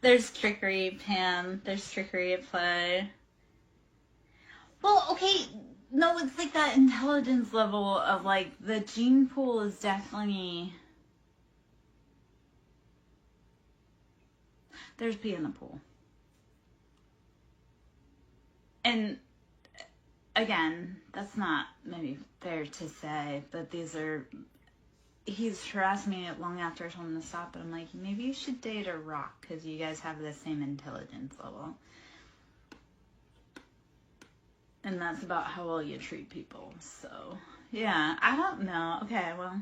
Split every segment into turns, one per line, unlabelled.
There's trickery, Pam. There's trickery at play. Well, okay, no, it's like that intelligence level of like the gene pool is definitely. There's pee in the pool. And again, that's not maybe fair to say, but he's harassed me long after I told him to stop, but I'm like, maybe you should date a rock because you guys have the same intelligence level. And that's about how well you treat people. So, yeah, I don't know. Okay, well,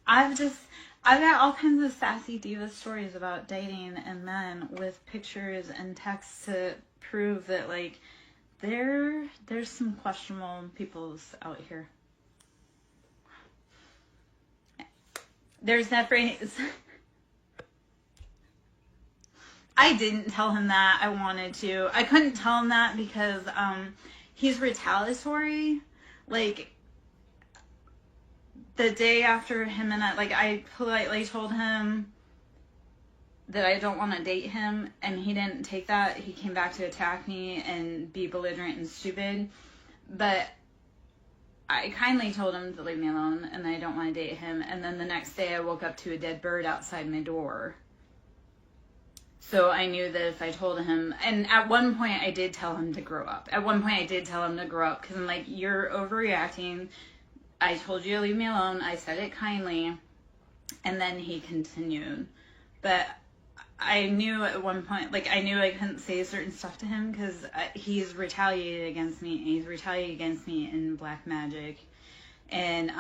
I've got all kinds of sassy diva stories about dating and men with pictures and texts to prove that, like, there's some questionable peoples out here. There's that phrase. I didn't tell him that. I wanted to. I couldn't tell him that because he's retaliatory. Like, the day after him and I politely told him that I don't want to date him, and he didn't take that. He came back to attack me and be belligerent and stupid. But I kindly told him to leave me alone, and I don't want to date him. And then the next day I woke up to a dead bird outside my door. So I knew that if I told him, and at one point I did tell him to grow up. At one point I did tell him to grow up, because I'm like, you're overreacting. I told you to leave me alone. I said it kindly. And then he continued. But I knew at one point, like, I knew I couldn't say certain stuff to him because he's retaliated against me. And he's retaliated against me in black magic. And,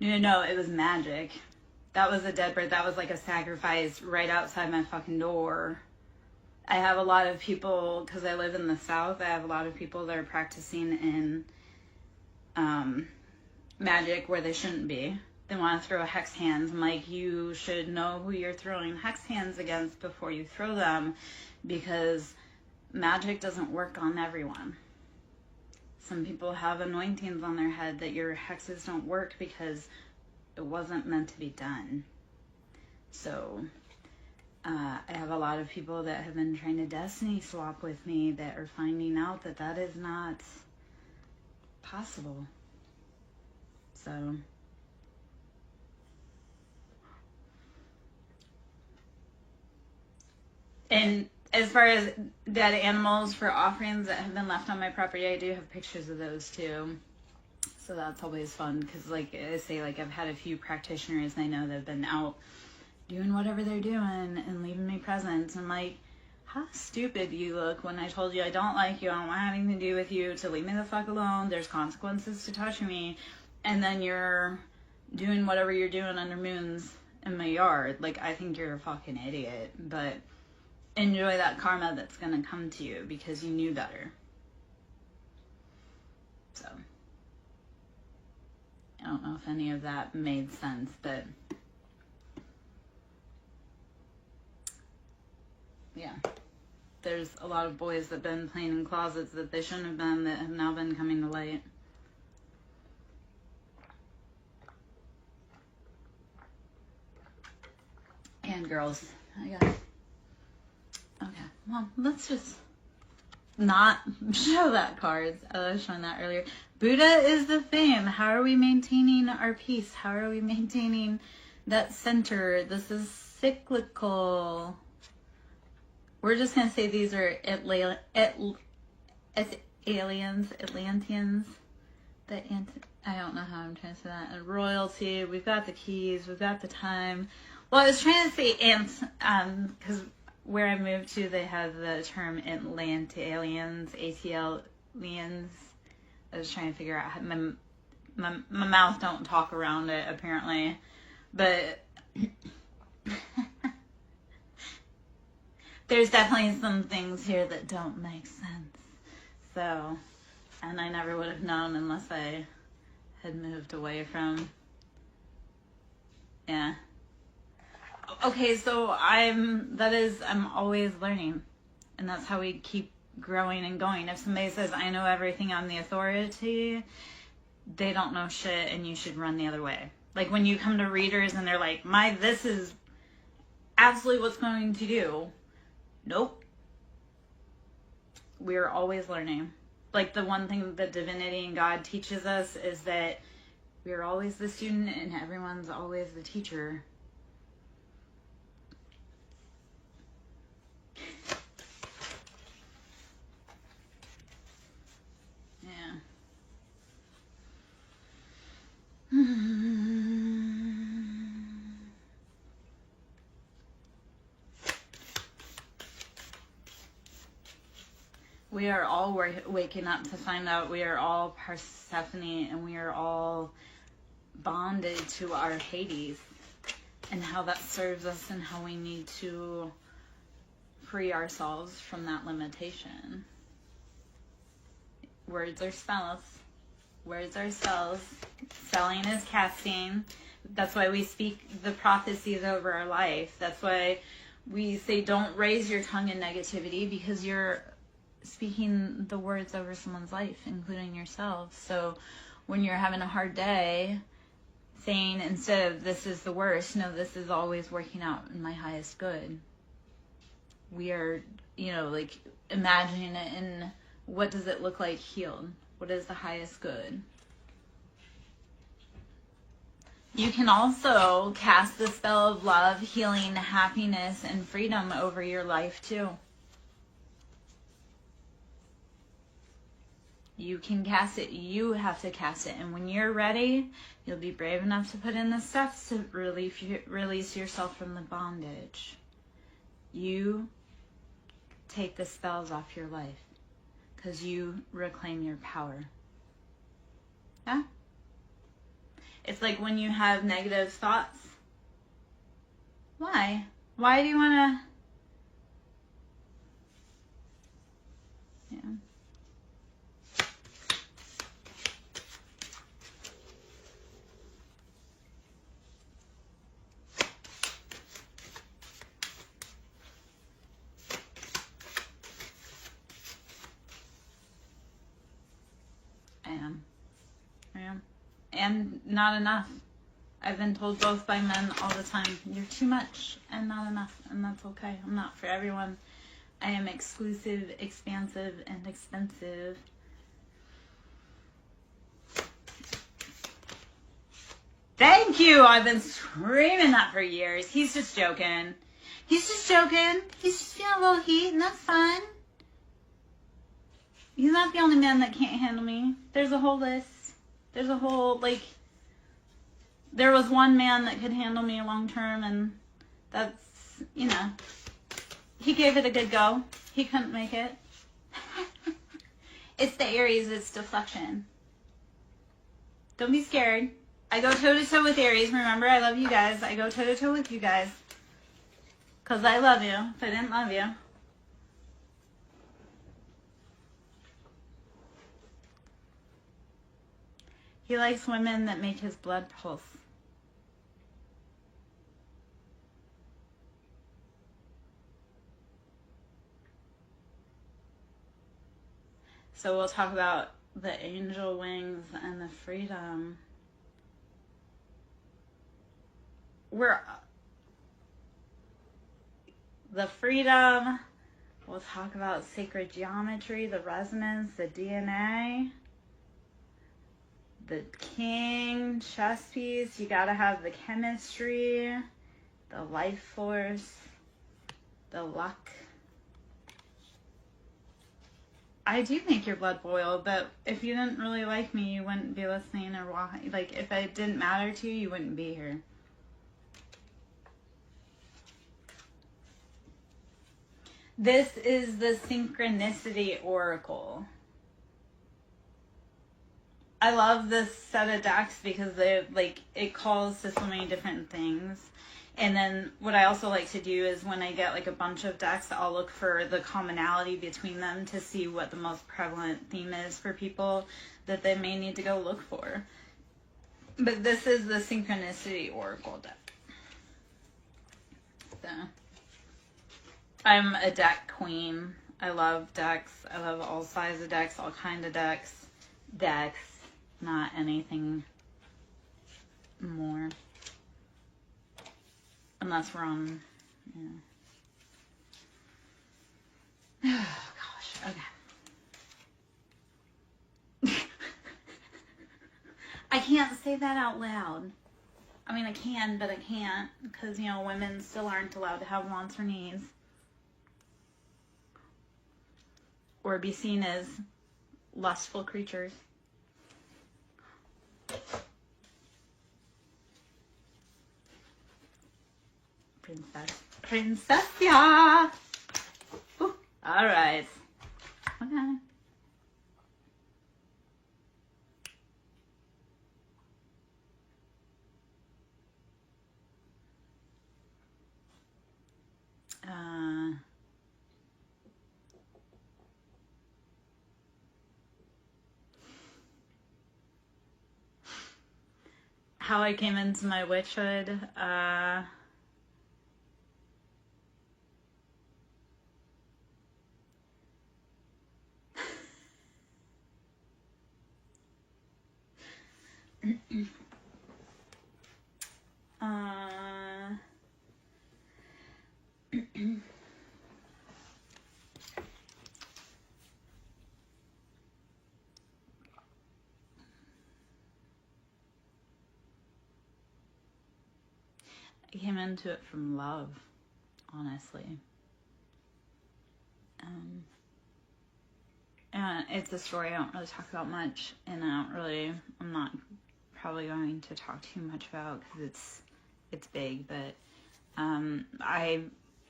no, it was magic. That was a dead bird. That was like a sacrifice right outside my fucking door. I have a lot of people, because I live in the South, I have a lot of people that are practicing in magic where they shouldn't be. They want to throw hex hands. I'm like, you should know who you're throwing hex hands against before you throw them, because magic doesn't work on everyone. Some people have anointings on their head that your hexes don't work because it wasn't meant to be done. So I have a lot of people that have been trying to destiny swap with me that are finding out that that is not possible. So and as far as dead animals for offerings that have been left on my property, I do have pictures of those too. So that's always fun because, like I say, like I've had a few practitioners I know that have been out doing whatever they're doing and leaving me presents. And like, how stupid you look when I told you I don't like you, I don't want anything to do with you, to leave me the fuck alone, there's consequences to touching me, and then you're doing whatever you're doing under moons in my yard. Like, I think you're a fucking idiot, but enjoy that karma that's gonna come to you because you knew better. So I don't know if any of that made sense, but yeah. There's a lot of boys that have been playing in closets that they shouldn't have been, that have now been coming to light. And girls, I guess. Okay, well, let's just not show that cards. I was showing that earlier. Buddha is the thing. How are we maintaining our peace? How are we maintaining that center? This is cyclical. We're just going to say these are aliens, Atlanteans. I don't know how I'm trying to say that. And royalty. We've got the keys. We've got the time. Well, I was trying to say ants, because where I moved to, they have the term Atlanteans, ATLians. I was trying to figure out how my mouth don't talk around it, apparently. But there's definitely some things here that don't make sense. So, and I never would have known unless I had moved away from, yeah. Okay, so I'm always learning, and that's how we keep growing and going. If somebody says, I know everything, I'm the authority, they don't know shit, and you should run the other way. Like when you come to readers and they're like, this is absolutely what's going to do. Nope. We're always learning. Like, the one thing that divinity and God teaches us is that we're always the student and everyone's always the teacher. Yeah. We are all waking up to find out we are all Persephone, and we are all bonded to our Hades, and how that serves us and how we need to free ourselves from that limitation. Words are spells. Words are spells. Selling is casting. That's why we speak the prophecies over our life. That's why we say don't raise your tongue in negativity, because you're speaking the words over someone's life, including yourself. So when you're having a hard day, saying instead of this is the worst, no, this is always working out in my highest good. We are, like, imagining it in what does it look like healed? What is the highest good? You can also cast the spell of love, healing, happiness, and freedom over your life too. You can cast it. You have to cast it. And when you're ready, you'll be brave enough to put in the steps to release yourself from the bondage. You take the spells off your life because you reclaim your power. Yeah? It's like when you have negative thoughts. Why? Why do you want to... Yeah. I am. And not enough. I've been told both by men all the time, you're too much and not enough, and that's okay. I'm not for everyone. I am exclusive, expansive, and expensive. Thank you! I've been screaming that for years. He's just joking. He's just joking. He's just feeling a little heat, and that's fine. He's not the only man that can't handle me. There's a whole list. There's a whole, there was one man that could handle me long term, and that's, he gave it a good go. He couldn't make it. It's the Aries, it's deflection. Don't be scared. I go toe-to-toe with Aries. Remember, I love you guys. I go toe-to-toe with you guys. Because I love you. If I didn't love you. He likes women that make his blood pulse. So we'll talk about the angel wings and the freedom. The freedom, we'll talk about sacred geometry, the resonance, the DNA. The king, chess piece, you gotta have the chemistry, the life force, the luck. I do make your blood boil, but if you didn't really like me, you wouldn't be listening or watching. If it didn't matter to you, you wouldn't be here. This is the Synchronicity Oracle. I love this set of decks because it calls to so many different things. And then what I also like to do is when I get a bunch of decks, I'll look for the commonality between them to see what the most prevalent theme is for people that they may need to go look for. But this is the Synchronicity Oracle deck. So, I'm a deck queen. I love decks. I love all sizes of decks, all kinds of decks. Decks. Not anything more. Unless we're on Yeah. Oh, gosh. Okay. I can't say that out loud. I mean, I can, but I can't because, you know, women still aren't allowed to have wants or needs or be seen as lustful creatures. Princessia. Ooh, all right. Okay. How I came into my witchhood. I came into it from love, honestly. And it's a story I don't really talk about much, and I'm not probably going to talk too much about because it's big, but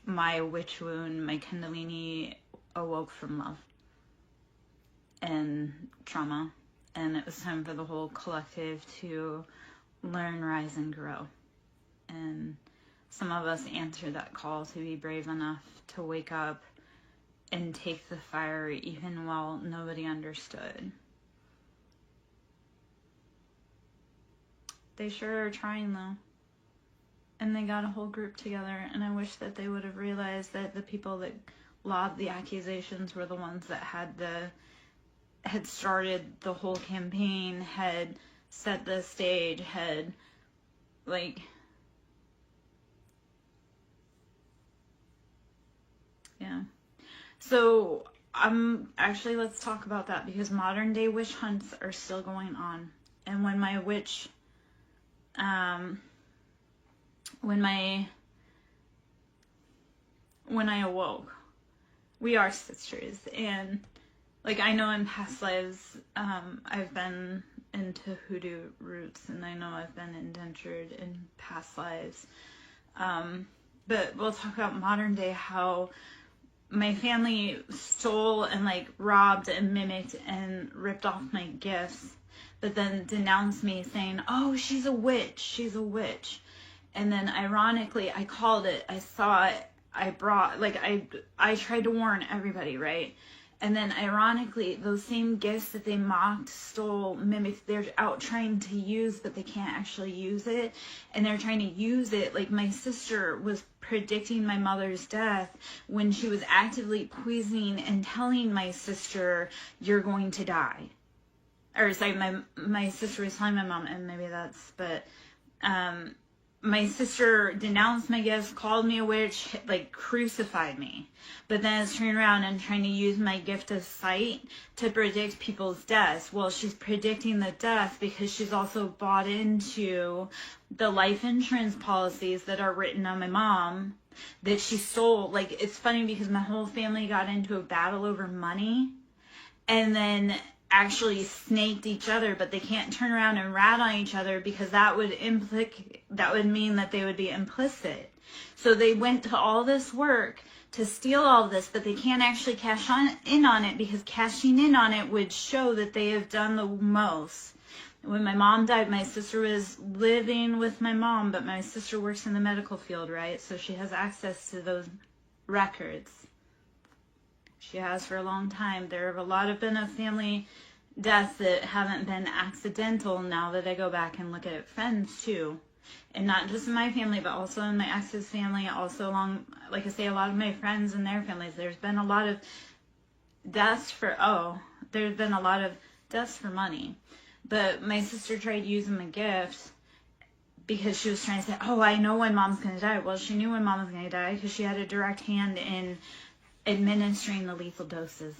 my witch wound, my Kundalini awoke from love and trauma, and it was time for the whole collective to learn, rise, and grow. And some of us answered that call to be brave enough to wake up and take the fire even while nobody understood. They sure are trying though. And they got a whole group together, and I wish that they would have realized that the people that lobbed the accusations were the ones that had started the whole campaign, had set the stage, had yeah. So let's talk about that, because modern day witch hunts are still going on. And when my witch, when I awoke, we are sisters. And I know in past lives, I've been into hoodoo roots, and I know I've been indentured in past lives. But we'll talk about modern day, how my family stole and robbed and mimicked and ripped off my gifts, but then denounced me saying, oh, she's a witch. And then ironically, I called it, I saw it, I brought, I tried to warn everybody, right? And then ironically, those same gifts that they mocked, stole, mimicked, they're out trying to use, but they can't actually use it. And they're trying to use it. My sister was predicting my mother's death when she was actively poisoning and telling my sister, you're going to die. Or sorry, my sister was telling my mom, and maybe that's, but my sister denounced my gifts, called me a witch, crucified me. But then is turning around and trying to use my gift of sight to predict people's deaths. Well, she's predicting the death because she's also bought into the life insurance policies that are written on my mom that she stole. It's funny because my whole family got into a battle over money, and then actually snaked each other, but they can't turn around and rat on each other because that would mean that they would be implicit. So they went to all this work to steal all this, but they can't actually cash in on it, because cashing in on it would show that they have done the most. When my mom died, my sister was living with my mom, but my sister works in the medical field, right? So she has access to those records. She has for a long time. There have a lot of been of family deaths that haven't been accidental, now that I go back and look at friends too. And not just in my family, but also in my ex's family, also along, like I say, a lot of my friends and their families. There's been a lot of deaths for money. But my sister tried using the gift because she was trying to say, oh, I know when mom's going to die. Well, she knew when mom was going to die because she had a direct hand in administering the lethal doses.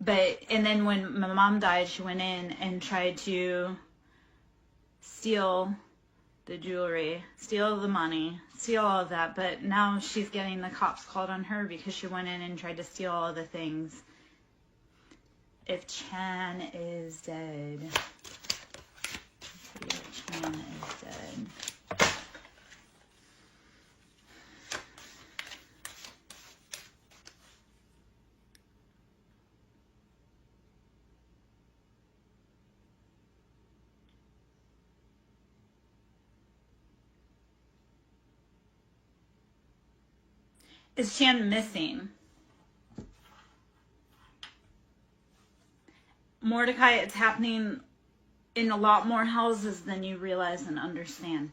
And then when my mom died, she went in and tried to steal the jewelry, steal the money, steal all of that. But now she's getting the cops called on her because she went in and tried to steal all the things. If Chan is dead. Let's see if Chan is dead. Is Chan missing? Mordecai, it's happening in a lot more houses than you realize and understand.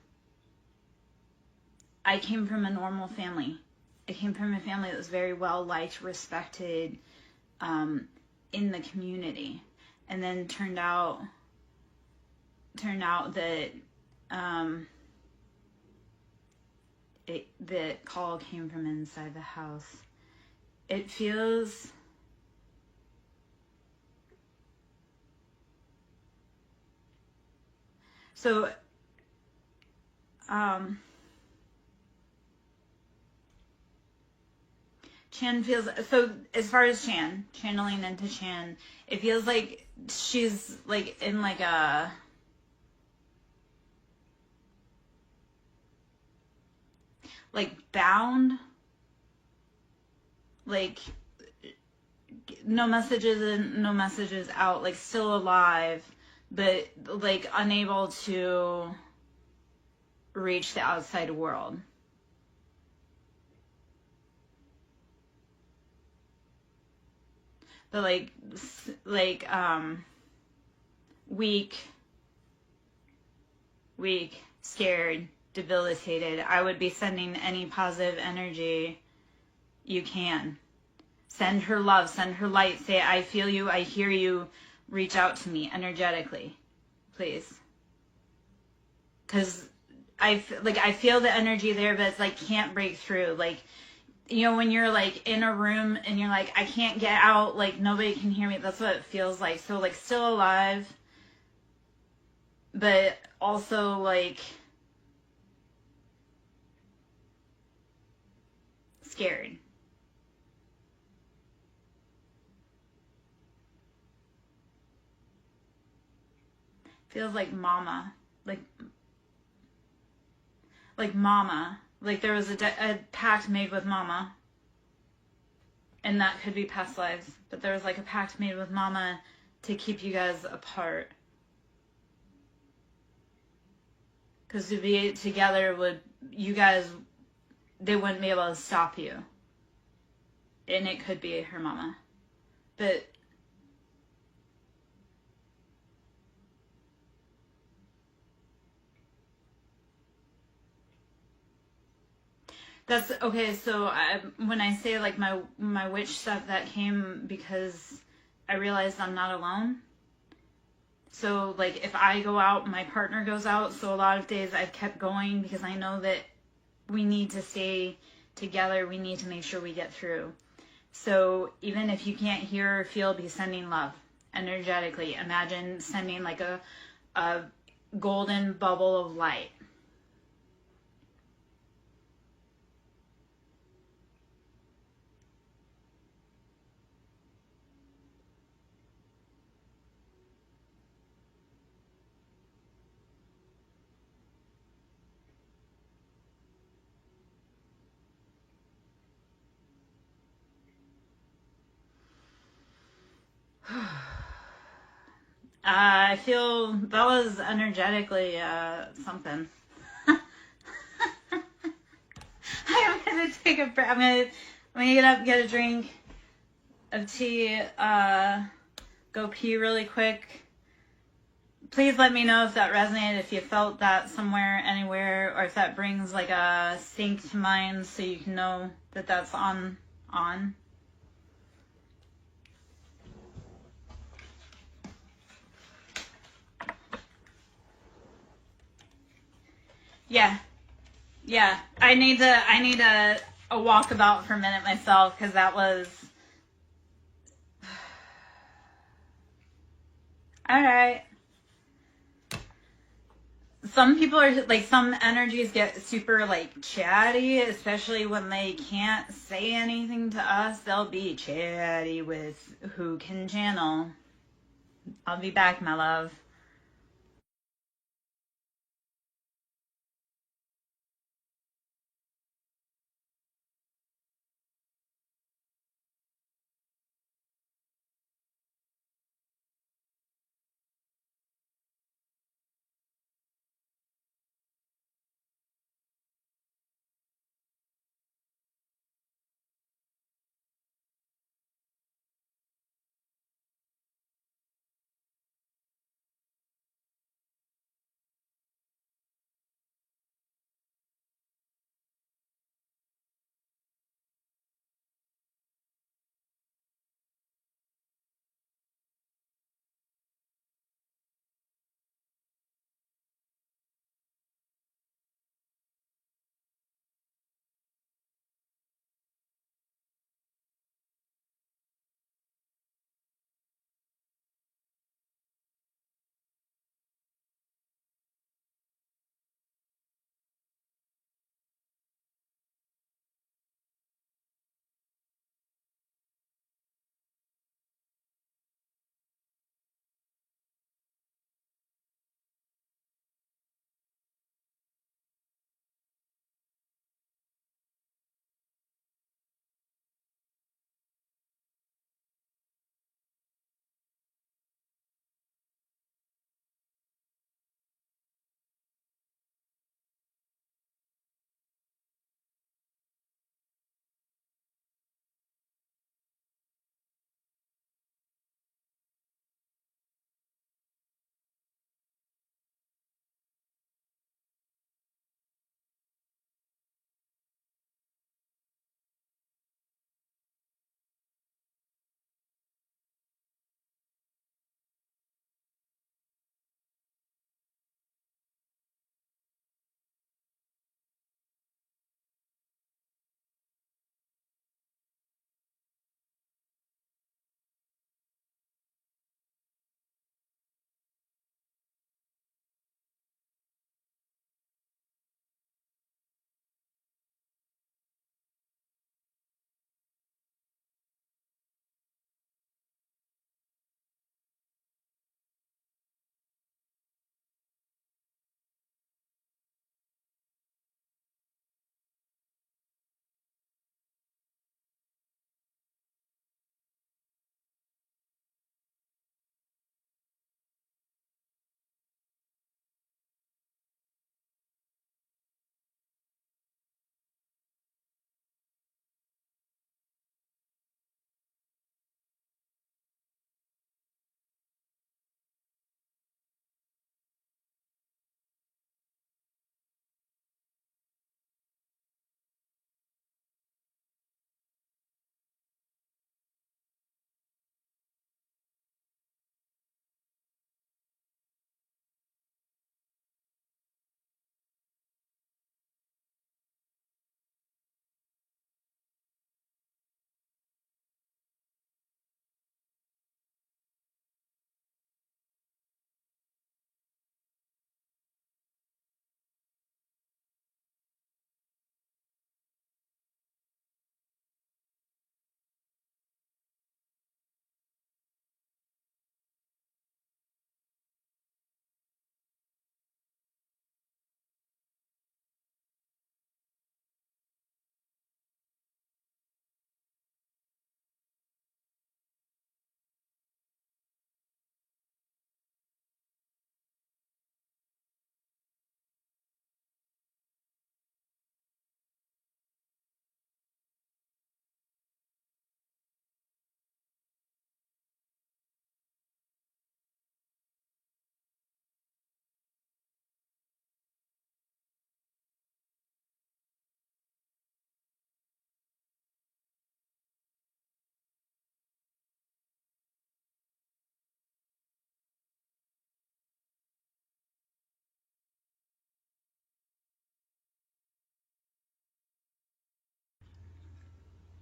I came from a normal family. I came from a family that was very well liked, respected in the community. And then turned out that the call came from inside the house. It feels so. Chan feels so. As far as Chan channeling into Chan, it feels like she's like in like a bound, like no messages in, no messages out, like still alive, but like unable to reach the outside world. But weak, scared, debilitated. I would be sending any positive energy you can. Send her love, send her light. Say, I feel you, I hear you. Reach out to me energetically, please. Because I feel the energy there, but it's like can't break through. Like, you know, when you're like in a room and you're like, I can't get out, like nobody can hear me. That's what it feels like. So like still alive, but also like scared. Feels like mama, like mama. Like there was a pact made with mama. And that could be past lives. But there was like a pact made with mama to keep you guys apart. Because to be together would, you guys, they wouldn't be able to stop you. And it could be her mama. But that's okay. So when I say like my witch stuff, that came because I realized I'm not alone. So like if I go out, my partner goes out. So a lot of days I've kept going because I know that we need to stay together. We need to make sure we get through. So even if you can't hear or feel, be sending love energetically. Imagine sending like a golden bubble of light. I feel that was energetically something. I'm gonna take a breath. I'm gonna get up, get a drink of tea, go pee really quick. Please let me know if that resonated, if you felt that somewhere, anywhere, or if that brings like a sync to mind so you can know that that's on. Yeah. Yeah. I need a walkabout for a minute myself because that was all right. Some people are like, some energies get super like chatty, especially when they can't say anything to us. They'll be chatty with who can channel. I'll be back, my love.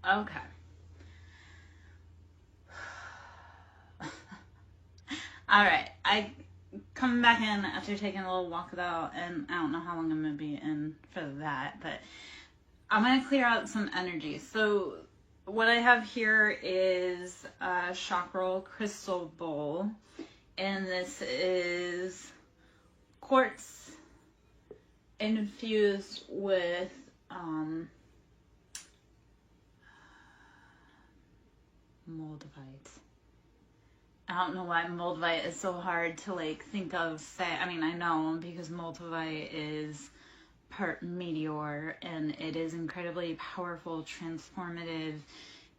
Okay. All right. I coming back in after taking a little walkabout, and I don't know how long I'm gonna be in for that, but I'm gonna clear out some energy. So what I have here is a chakra crystal bowl, and this is quartz infused with moldavite. I don't know why moldavite is so hard to like think of. Say, I mean, I know because moldavite is part meteor and it is incredibly powerful, transformative.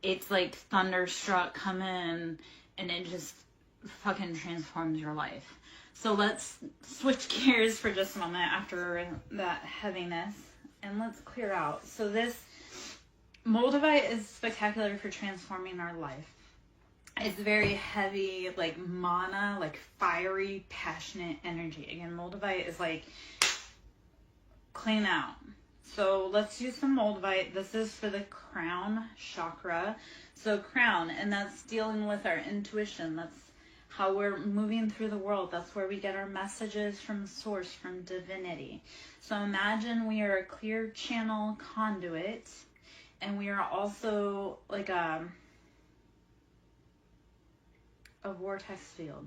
It's like thunderstruck, come in, and it just fucking transforms your life. So let's switch gears for just a moment after that heaviness, and let's clear out. So this moldavite is spectacular for transforming our life. It's very heavy, like mana, like fiery, passionate energy. Again, moldavite is like clean out. So let's use some moldavite. This is for the crown chakra. So crown, and that's dealing with our intuition. That's how we're moving through the world. That's where we get our messages from source, from divinity. So imagine we are a clear channel conduit, and we are also like a vortex field.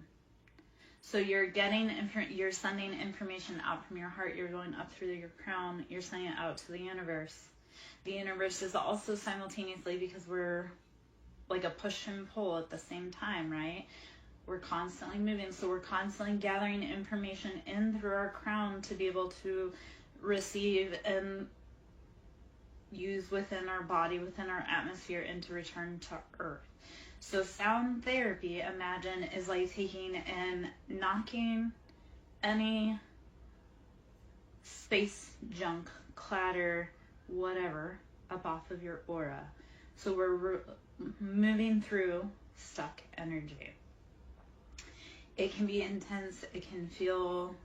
So you're getting, you're sending information out from your heart. You're going up through your crown. You're sending it out to the universe. The universe is also simultaneously, because we're like a push and pull at the same time, right? We're constantly moving. So we're constantly gathering information in through our crown to be able to receive and use within our body, within our atmosphere, and to return to Earth. So sound therapy, imagine, is like taking and knocking any space junk, clatter, whatever, up off of your aura. So we're moving through stuck energy. It can be intense. It can feel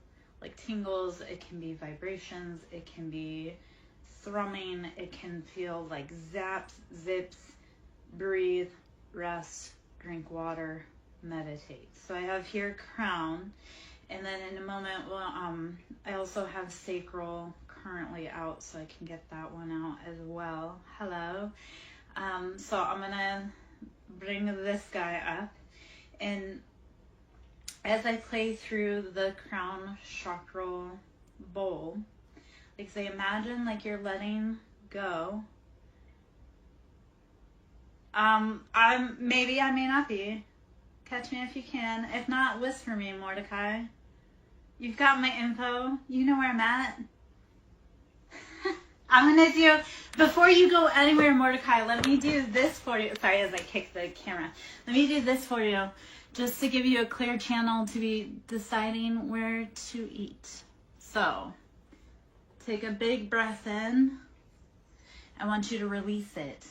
like tingles. It can be vibrations. It can be thrumming. It can feel like zaps, zips. Breathe, rest, drink water, meditate. So I have here crown, and then in a moment, well, I also have sacral currently out, so I can get that one out as well. Hello. So I'm gonna bring this guy up, and as I play through the crown chakra bowl, like say, imagine like you're letting go. Maybe I may not be. Catch me if you can. If not, whisper me, Mordecai. You've got my info. You know where I'm at. I'm gonna do, before you go anywhere, Mordecai, let me do this for you. Sorry, as I kick the camera. Let me do this for you, just to give you a clear channel to be deciding where to eat. So, take a big breath in. I want you to release it.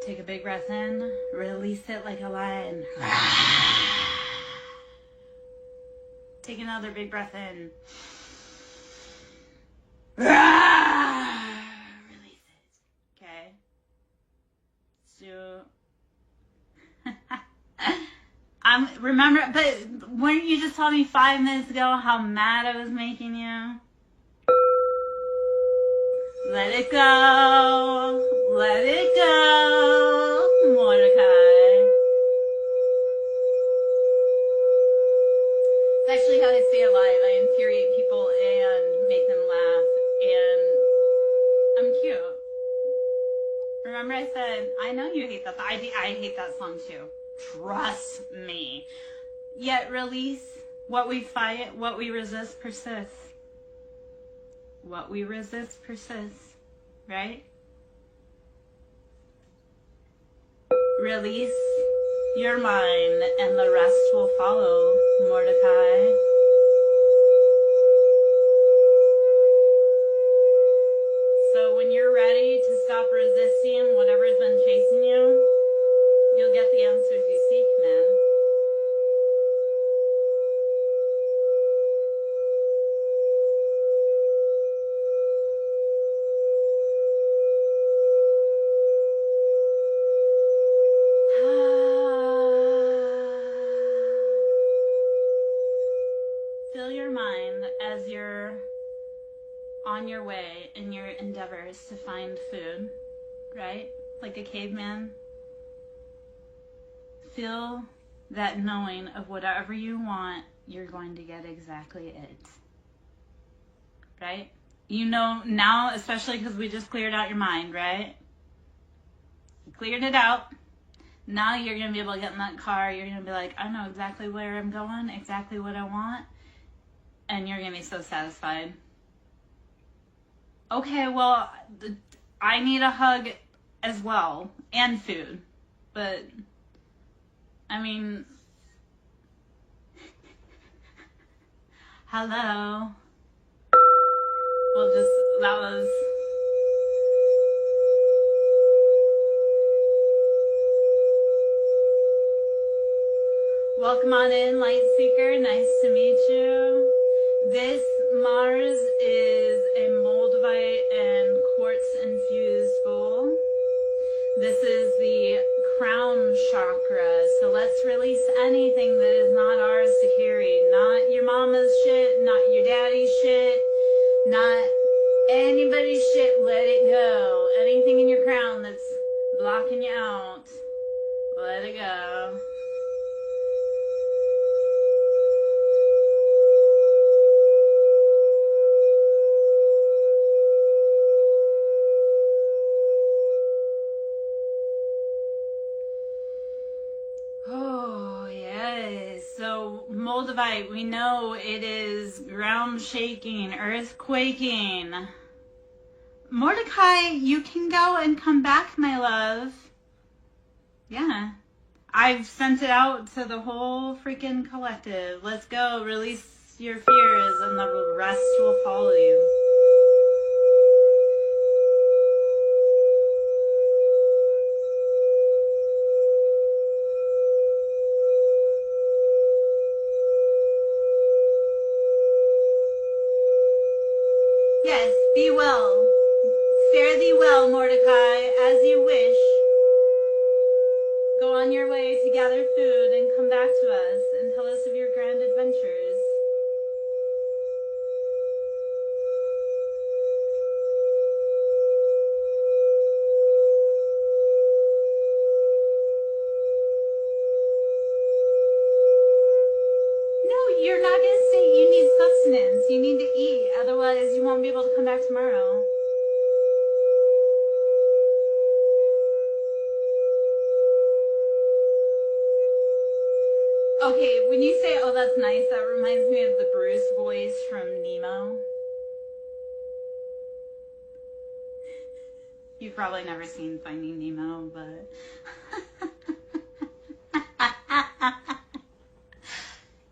Take a big breath in, release it like a lion. Take another big breath in. Release it. Okay. So, remember, but weren't you just telling me 5 minutes ago how mad I was making you? Let it go. Let it go, Mordecai. It's actually how I stay alive. I infuriate people and make them laugh. And I'm cute. Remember I said, I know you hate that. I hate that song too. Trust me. Yet release. What we fight, what we resist persists. What we resist persists. Right? Release your mind and the rest will follow, Mordecai. So when you're ready to stop resisting whatever's been chasing you, you'll get the answers you seek, man. Fill your mind as you're on your way in your endeavors to find food, right? Like a caveman. Feel that knowing of whatever you want, you're going to get exactly it. Right? You know now, especially because we just cleared out your mind, right? You cleared it out. Now you're going to be able to get in that car. You're going to be like, I know exactly where I'm going, exactly what I want. And you're going to be so satisfied. Okay, well, I need a hug as well. And food. But, I mean, hello. Well, that was... Welcome on in, Light Seeker. Nice to meet you. This Mars is a moldavite and quartz infused bowl. This is the crown chakra. So let's release anything that is not ours to carry. Not your mama's shit, not your daddy's shit, not anybody's shit. Let it go. Anything in your crown that's blocking you out, let it go. Moldavite, we know it is ground shaking, earth quaking. Mordecai, you can go and come back, my love. Yeah. I've sent it out to the whole freaking collective. Let's go. Release your fears and the rest will follow you. Yes, be well. Fare thee well, Mordecai, as you wish. Go on your way to gather food and come back to us and tell us of your grand adventures. No, you're not going to stay. You need sustenance. You need to eat. Otherwise, you won't be able to come back tomorrow. Okay, when you say, oh, that's nice, that reminds me of the Bruce voice from Nemo. You've probably never seen Finding Nemo, but...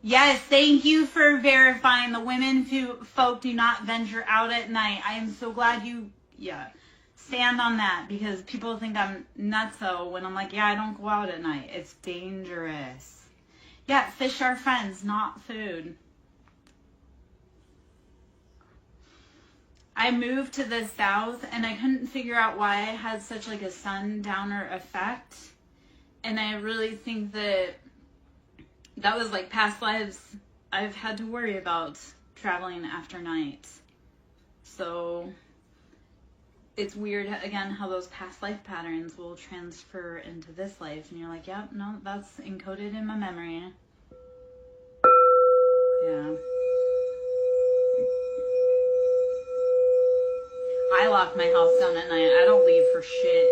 Yes, thank you for verifying. The women folk do not venture out at night. I am so glad you, stand on that, because people think I'm nutso when I'm like, I don't go out at night. It's dangerous. Yeah, fish are friends, not food. I moved to the south and I couldn't figure out why I had such like a sundowner effect. And I really think that was like past lives I've had to worry about traveling after night. So it's weird, again, how those past life patterns will transfer into this life. And you're like, yep, no, that's encoded in my memory. Yeah. I lock my house down at night. I don't leave for shit.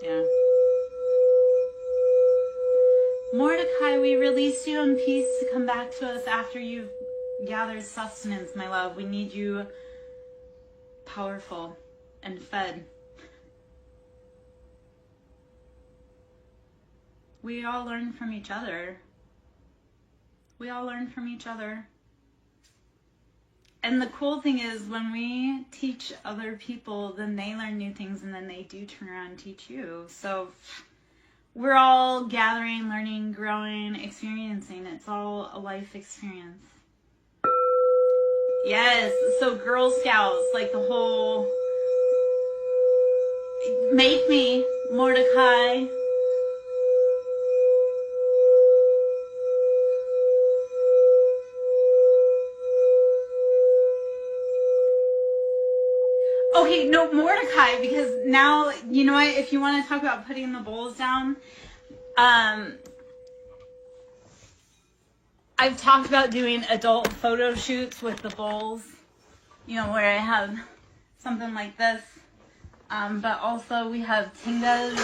Yeah. Mordecai, we release you in peace to come back to us after you've gathered sustenance, my love. We need you powerful and fed. We all learn from each other. We all learn from each other. And the cool thing is when we teach other people, then they learn new things and then they do turn around and teach you. So we're all gathering, learning, growing, experiencing. It's all a life experience. Yes, so Girl Scouts, like the whole, make me, Mordecai. Okay, no, Mordecai, because now, you know what, if you want to talk about putting the bowls down, I've talked about doing adult photo shoots with the bowls, you know, where I have something like this, but also we have tingas.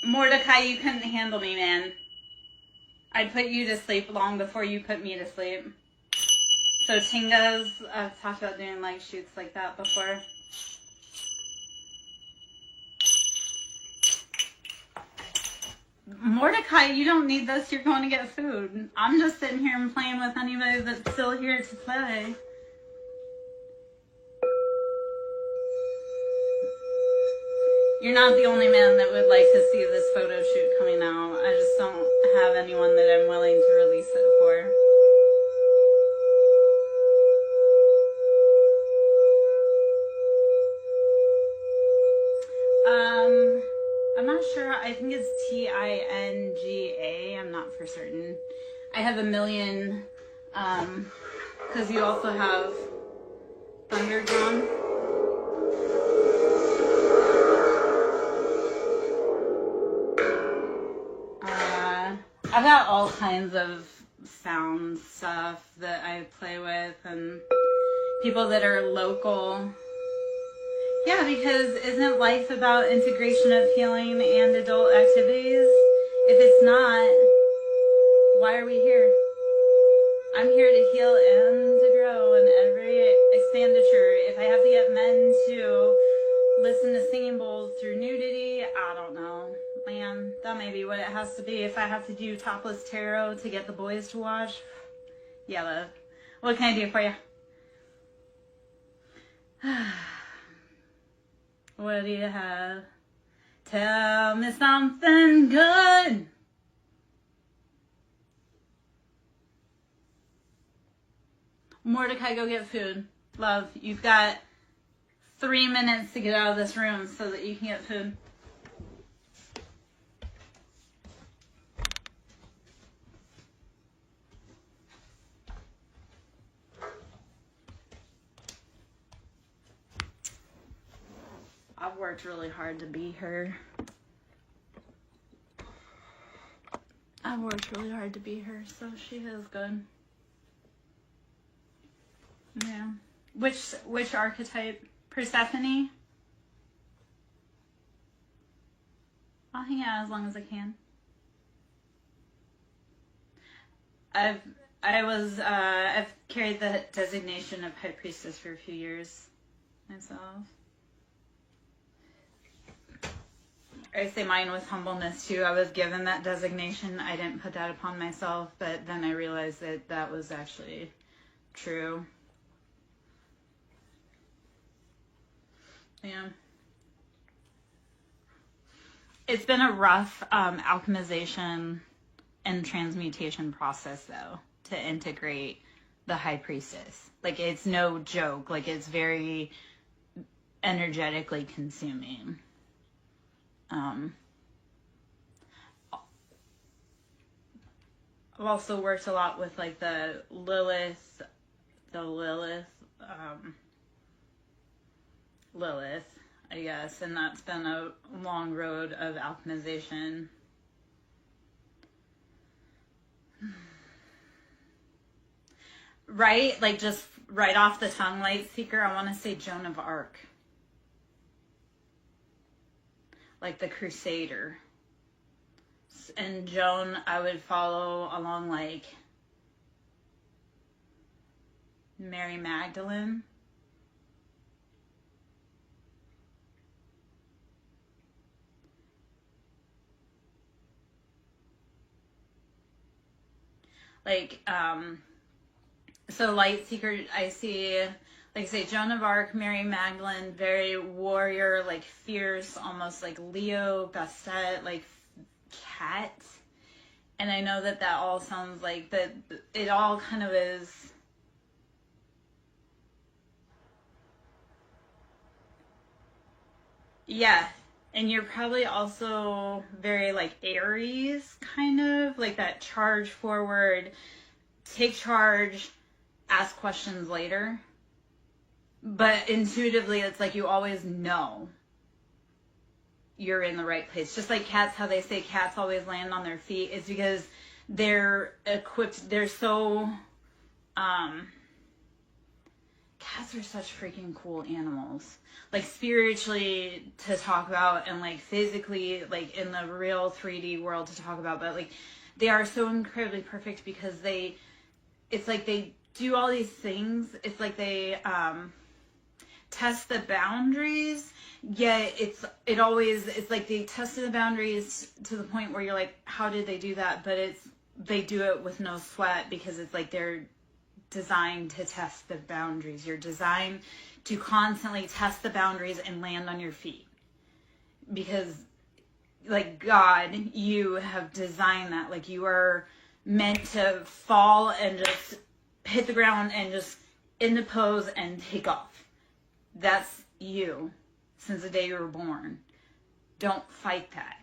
Mordecai, you couldn't handle me, man. I'd put you to sleep long before you put me to sleep. So tingas, I've talked about doing like shoots like that before. Mordecai, you don't need this. You're going to get food. I'm just sitting here and playing with anybody that's still here to play. You're not the only man that would like to see this photo shoot coming out. I just don't have anyone that I'm willing to release it for. I'm not sure. I think it's Tinga. I'm not for certain. I have a million, because you also have Thunder Drum. I've got all kinds of sound stuff that I play with, and people that are local. Yeah, because isn't life about integration of healing and adult activities? If it's not, why are we here? I'm here to heal and to grow in every expenditure. If I have to get men to listen to singing bowls through nudity, I don't know. Man, that may be what it has to be. If I have to do topless tarot to get the boys to watch, yeah, love. What can I do for you? What do you have? Tell me something good. Mordecai, go get food. Love, you've got 3 minutes to get out of this room so that you can get food. I've worked really hard to be her. I've worked really hard to be her, so she is good. Yeah. Which archetype? Persephone? I'll hang out as long as I can. I've carried the designation of High Priestess for a few years myself. I say mine with humbleness too. I was given that designation. I didn't put that upon myself, but then I realized that that was actually true. Yeah. It's been a rough alchemization and transmutation process, though, to integrate the High Priestess. Like, it's no joke. Like, it's very energetically consuming. I've also worked a lot with like the Lilith, I guess, and that's been a long road of alchemization. Right? Like just right off the tongue, Light Seeker, I want to say Joan of Arc. Like the Crusader. And Joan, I would follow along like Mary Magdalene. Like, so Light Seeker, I see, like I say, Joan of Arc, Mary Magdalene, very warrior, like fierce, almost like Leo, Bastet, like cat. And I know that all sounds like that, it all kind of is. Yeah. And you're probably also very like Aries, kind of like that charge forward, take charge, ask questions later. But intuitively, it's like you always know you're in the right place. Just like cats, how they say cats always land on their feet. It's because they're equipped, they're so, cats are such freaking cool animals. Like spiritually to talk about and like physically, like in the real 3D world to talk about, but like they are so incredibly perfect because it's like they do all these things. It's like they test the boundaries, yet it's like they tested the boundaries to the point where you're like, how did they do that? But they do it with no sweat because it's like they're designed to test the boundaries. You're designed to constantly test the boundaries and land on your feet. Because like God, you have designed that. Like you are meant to fall and just hit the ground and just into pose and take off. That's you since the day you were born. Don't fight that.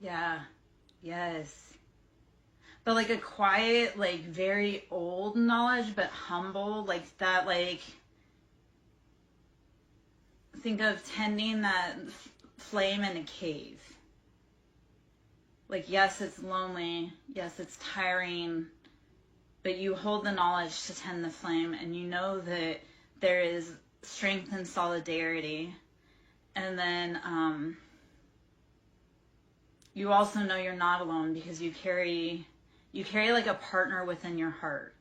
Yeah. Yes. But like a quiet, like very old knowledge, but humble, like that, like think of tending that flame in a cave. Like, yes, it's lonely. Yes, it's tiring. But you hold the knowledge to tend the flame, and you know that there is strength and solidarity. And then you also know you're not alone because you carry like a partner within your heart.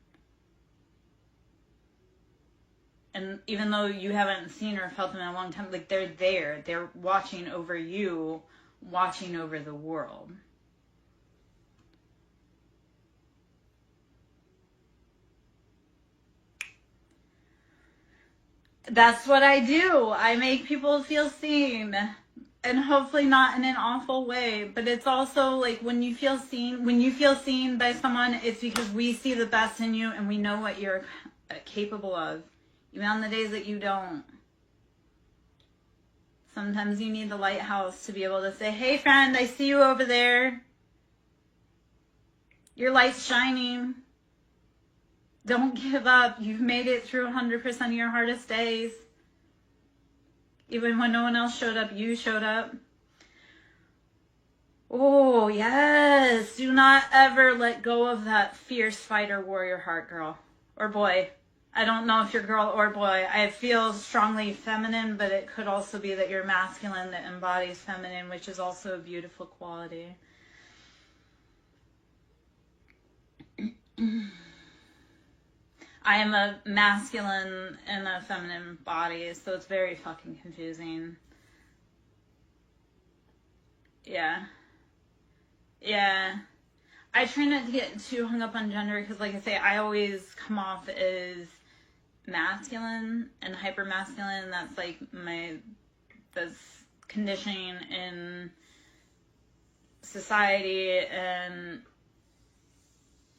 And even though you haven't seen or felt them in a long time, like they're there. They're watching over you, watching over the world. That's what I do. I make people feel seen. And hopefully not in an awful way. But it's also like when you feel seen by someone, it's because we see the best in you and we know what you're capable of. Even on the days that you don't. Sometimes you need the lighthouse to be able to say, hey friend, I see you over there. Your light's shining. Don't give up. You've made it through 100% of your hardest days. Even when no one else showed up, you showed up. Oh, yes. Do not ever let go of that fierce fighter warrior heart, girl. Or boy. I don't know if you're girl or boy. I feel strongly feminine, but it could also be that you're masculine that embodies feminine, which is also a beautiful quality. I am a masculine and a feminine body, so it's very fucking confusing. Yeah. Yeah. I try not to get too hung up on gender because, like I say, I always come off as masculine and hyper masculine. That's like that's conditioning in society and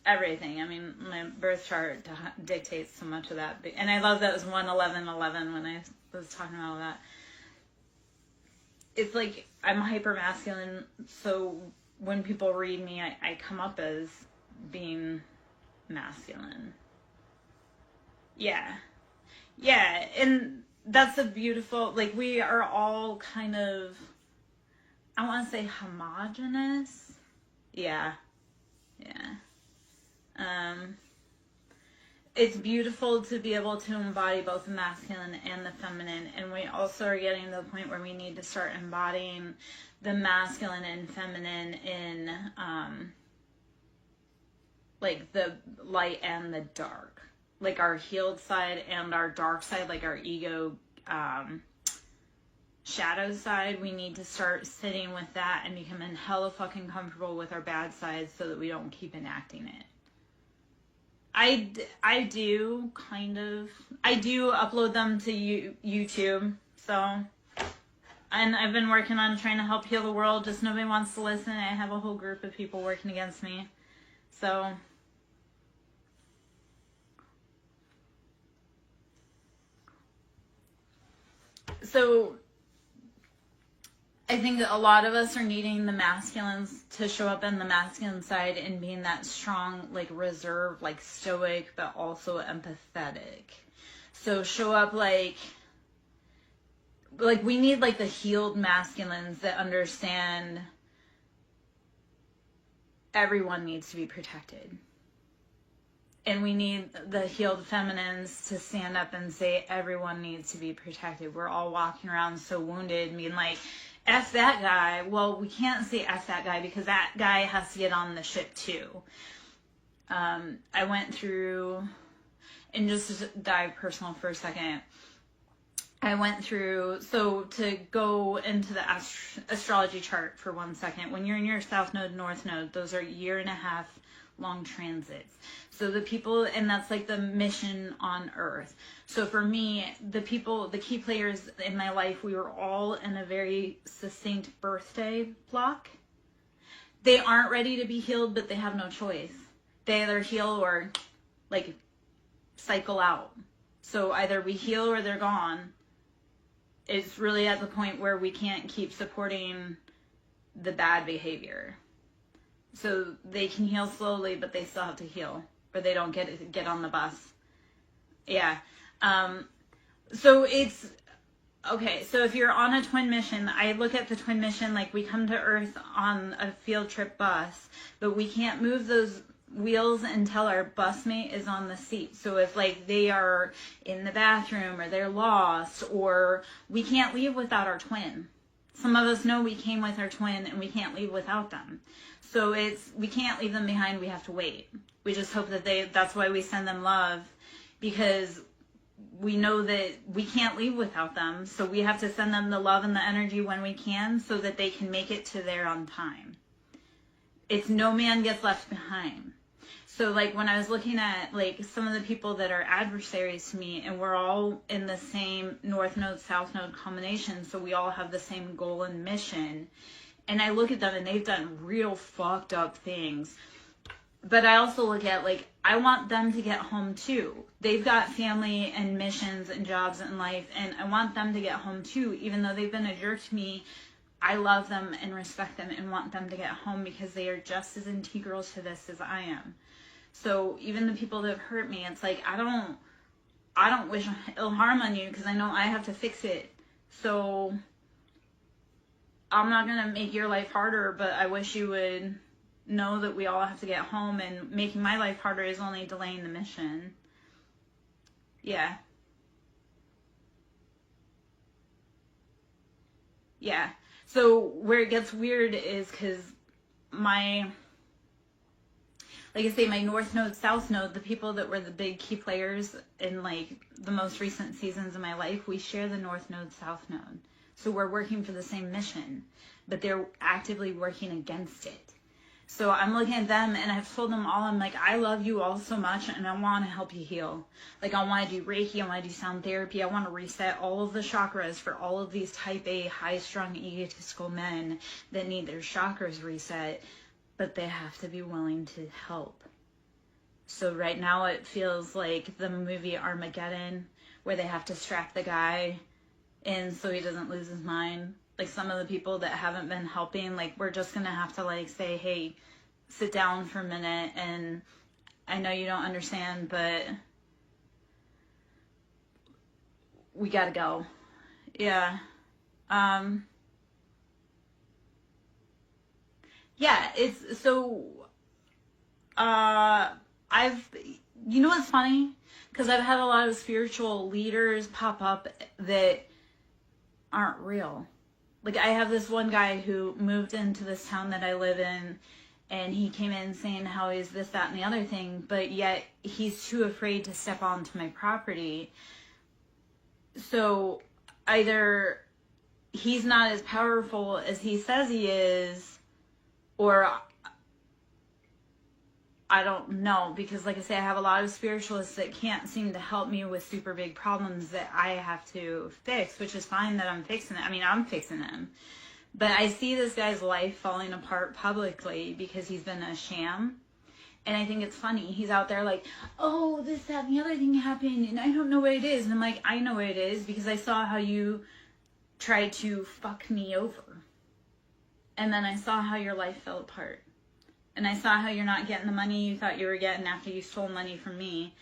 everything. I mean, my birth chart dictates so much of that. And I love that it was 1/11/11 when I was talking about that. it's like I'm hyper masculine, so when people read me, I come up as being masculine. Yeah. Yeah, and that's a beautiful, like, we are all kind of, I want to say homogenous. Yeah. Yeah. It's beautiful to be able to embody both the masculine and the feminine, and we also are getting to the point where we need to start embodying the masculine and feminine in like the light and the dark, like our healed side and our dark side, like our ego shadow side. We need to start sitting with that and becoming hella fucking comfortable with our bad sides so that we don't keep enacting it. I do kind of, I do upload them to YouTube, so, and I've been working on trying to help heal the world, just nobody wants to listen. I have a whole group of people working against me, so. I think that a lot of us are needing the masculines to show up in the masculine side and being that strong, like reserved, like stoic, but also empathetic. So show up like we need like the healed masculines that understand everyone needs to be protected. And we need the healed feminines to stand up and say everyone needs to be protected. We're all walking around so wounded, being like, F that guy. Well, we can't say F that guy because that guy has to get on the ship too. I went through, and just to dive personal for a second, I went through, so to go into the astrology chart for 1 second, when you're in your South Node, North Node, those are 1.5-year long transits. So the people, and that's like the mission on Earth. So for me, the people, the key players in my life, we were all in a very succinct birthday block. They aren't ready to be healed, but they have no choice. They either heal or like cycle out. So either we heal or they're gone. It's really at the point where we can't keep supporting the bad behavior. So they can heal slowly, but they still have to heal, or they don't get on the bus. Yeah. So it's, okay, so if you're on a twin mission, I look at the twin mission like we come to Earth on a field trip bus, but we can't move those wheels until our busmate is on the seat. So if like they are in the bathroom or they're lost, or we can't leave without our twin. Some of us know we came with our twin and we can't leave without them. So we can't leave them behind, we have to wait. We just hope that that's why we send them love, because we know that we can't leave without them. So we have to send them the love and the energy when we can so that they can make it to there on time. It's no man gets left behind. So like when I was looking at like some of the people that are adversaries to me, and we're all in the same North Node, South Node combination, so we all have the same goal and mission. And I look at them and they've done real fucked up things. But I also look at like, I want them to get home too. They've got family and missions and jobs in life, and I want them to get home too. Even though they've been a jerk to me, I love them and respect them and want them to get home because they are just as integral to this as I am. So even the people that have hurt me, it's like, I don't wish ill harm on you because I know I have to fix it. So I'm not going to make your life harder, but I wish you would know that we all have to get home, and making my life harder is only delaying the mission. Yeah. Yeah. So where it gets weird is because like I say, my North Node, South Node, the people that were the big key players in like the most recent seasons of my life, we share the North Node, South Node. So we're working for the same mission, but they're actively working against it. So I'm looking at them and I've told them all, I'm like, I love you all so much and I want to help you heal. Like I want to do Reiki, I want to do sound therapy, I want to reset all of the chakras for all of these type A, high-strung, egotistical men that need their chakras reset, but they have to be willing to help. So right now it feels like the movie Armageddon, where they have to strap the guy in so he doesn't lose his mind. like some of the people that haven't been helping, like we're just gonna have to like say, hey, sit down for a minute, and I know you don't understand, but we gotta go. Yeah. Yeah, it's so you know what's funny? Because I've had a lot of spiritual leaders pop up that aren't real. Like, I have this one guy who moved into this town that I live in, and he came in saying how he's this, that, and the other thing, but yet he's too afraid to step onto my property. So either he's not as powerful as he says he is, or I don't know, because like I say, I have a lot of spiritualists that can't seem to help me with super big problems that I have to fix, which is fine that I'm fixing it. I mean, I'm fixing them. But I see this guy's life falling apart publicly because he's been a sham. And I think it's funny. He's out there like, oh, this, that, and the other thing happened, and I don't know what it is. And I'm like, I know what it is because I saw how you tried to fuck me over. And then I saw how your life fell apart. And I saw how you're not getting the money you thought you were getting after you stole money from me.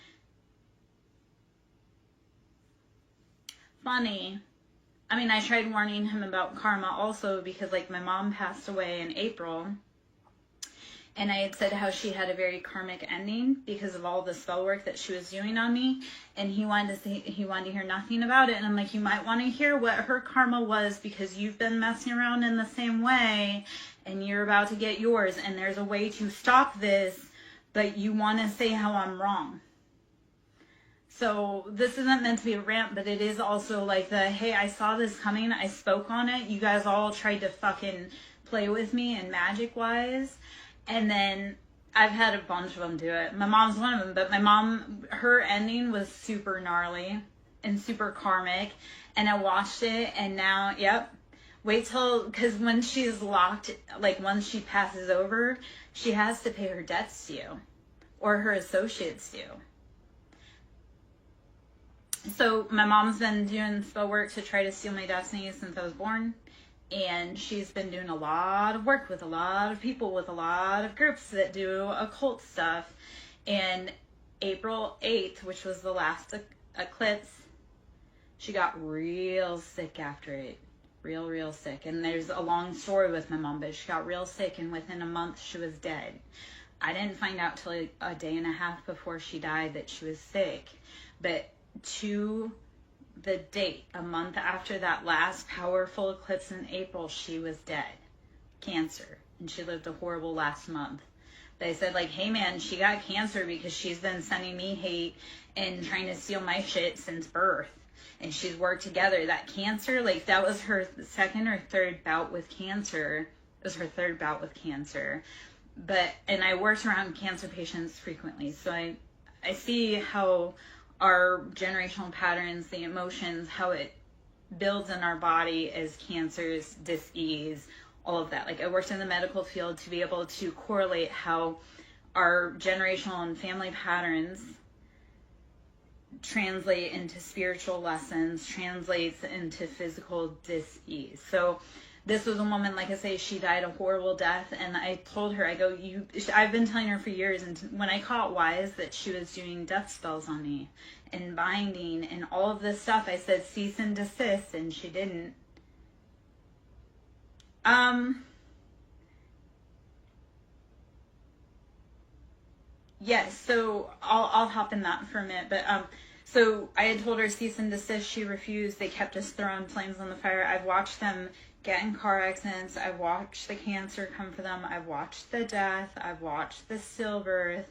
Funny. I mean, I tried warning him about karma also because, like, my mom passed away in April. And I had said how she had a very karmic ending because of all the spell work that she was doing on me. And he wanted to hear nothing about it. And I'm like, you might want to hear what her karma was because you've been messing around in the same way. And you're about to get yours, and there's a way to stop this, but you want to say how I'm wrong. So this isn't meant to be a rant, but it is also like the, hey, I saw this coming, I spoke on it, you guys all tried to fucking play with me and magic-wise, and then I've had a bunch of them do it. My mom's one of them, but my mom, her ending was super gnarly and super karmic, and I watched it, and now, yep. Wait till, because when she's locked, like once she passes over, she has to pay her debts to you, or her associates do. So my mom's been doing spell work to try to steal my destiny since I was born, and she's been doing a lot of work with a lot of people, with a lot of groups that do occult stuff. And April 8th, which was the last eclipse, she got real sick after it. Real sick. And there's a long story with my mom, but she got real sick, and within a month she was dead. I didn't find out till a day and a half before she died that she was sick. But to the date, a month after that last powerful eclipse in April, she was dead. Cancer. And she lived a horrible last month. They said, like, hey man, she got cancer because she's been sending me hate and trying to steal my shit since birth. And she's worked together. That cancer, like, that was her second or third bout with cancer. It was her third bout with cancer. And I worked around cancer patients frequently. So I see how our generational patterns, the emotions, how it builds in our body as cancers, dis-ease, all of that. Like, I worked in the medical field to be able to correlate how our generational and family patterns translate into spiritual lessons, translates into physical dis-ease. So this was a woman, like I say, she died a horrible death, and I told her, I go, I've been telling her for years, and when I caught wise that she was doing death spells on me and binding and all of this stuff, I said cease and desist, and she didn't. Yes, so I'll hop in that for a minute, but so I had told her cease and desist. She refused. They kept just throwing flames on the fire. I've watched them get in car accidents. I've watched the cancer come for them. I've watched the death. I've watched the stillbirth.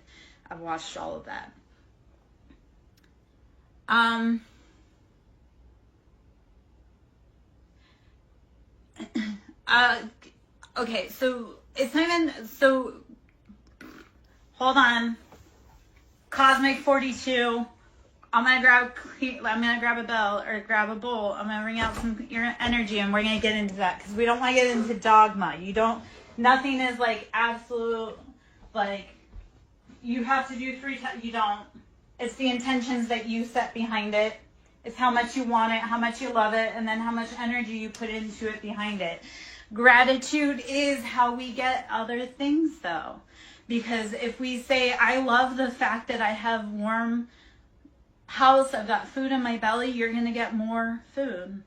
I've watched all of that. Okay, so it's not even, so hold on. Cosmic 42. I'm gonna grab a bell or grab a bowl. I'm gonna bring out your energy, and we're gonna get into that because we don't want to get into dogma. Nothing is like absolute, like you have to do 3 times. You don't. It's the intentions that you set behind it. It's how much you want it, how much you love it, and then how much energy you put into it behind it. Gratitude is how we get other things, though. Because if we say, I love the fact that I have warm house, I've got food in my belly, you're going to get more food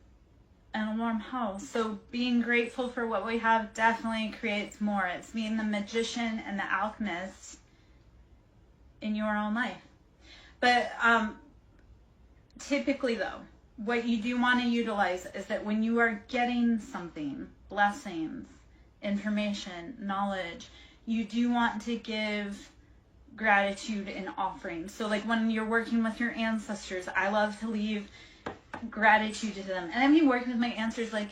and a warm house. So being grateful for what we have definitely creates more. It's being the magician and the alchemist in your own life. But typically, though, what you do want to utilize is that when you are getting something, blessings, information, knowledge, you do want to give gratitude and offering. So like when you're working with your ancestors, I love to leave gratitude to them. And I mean, working with my ancestors, like,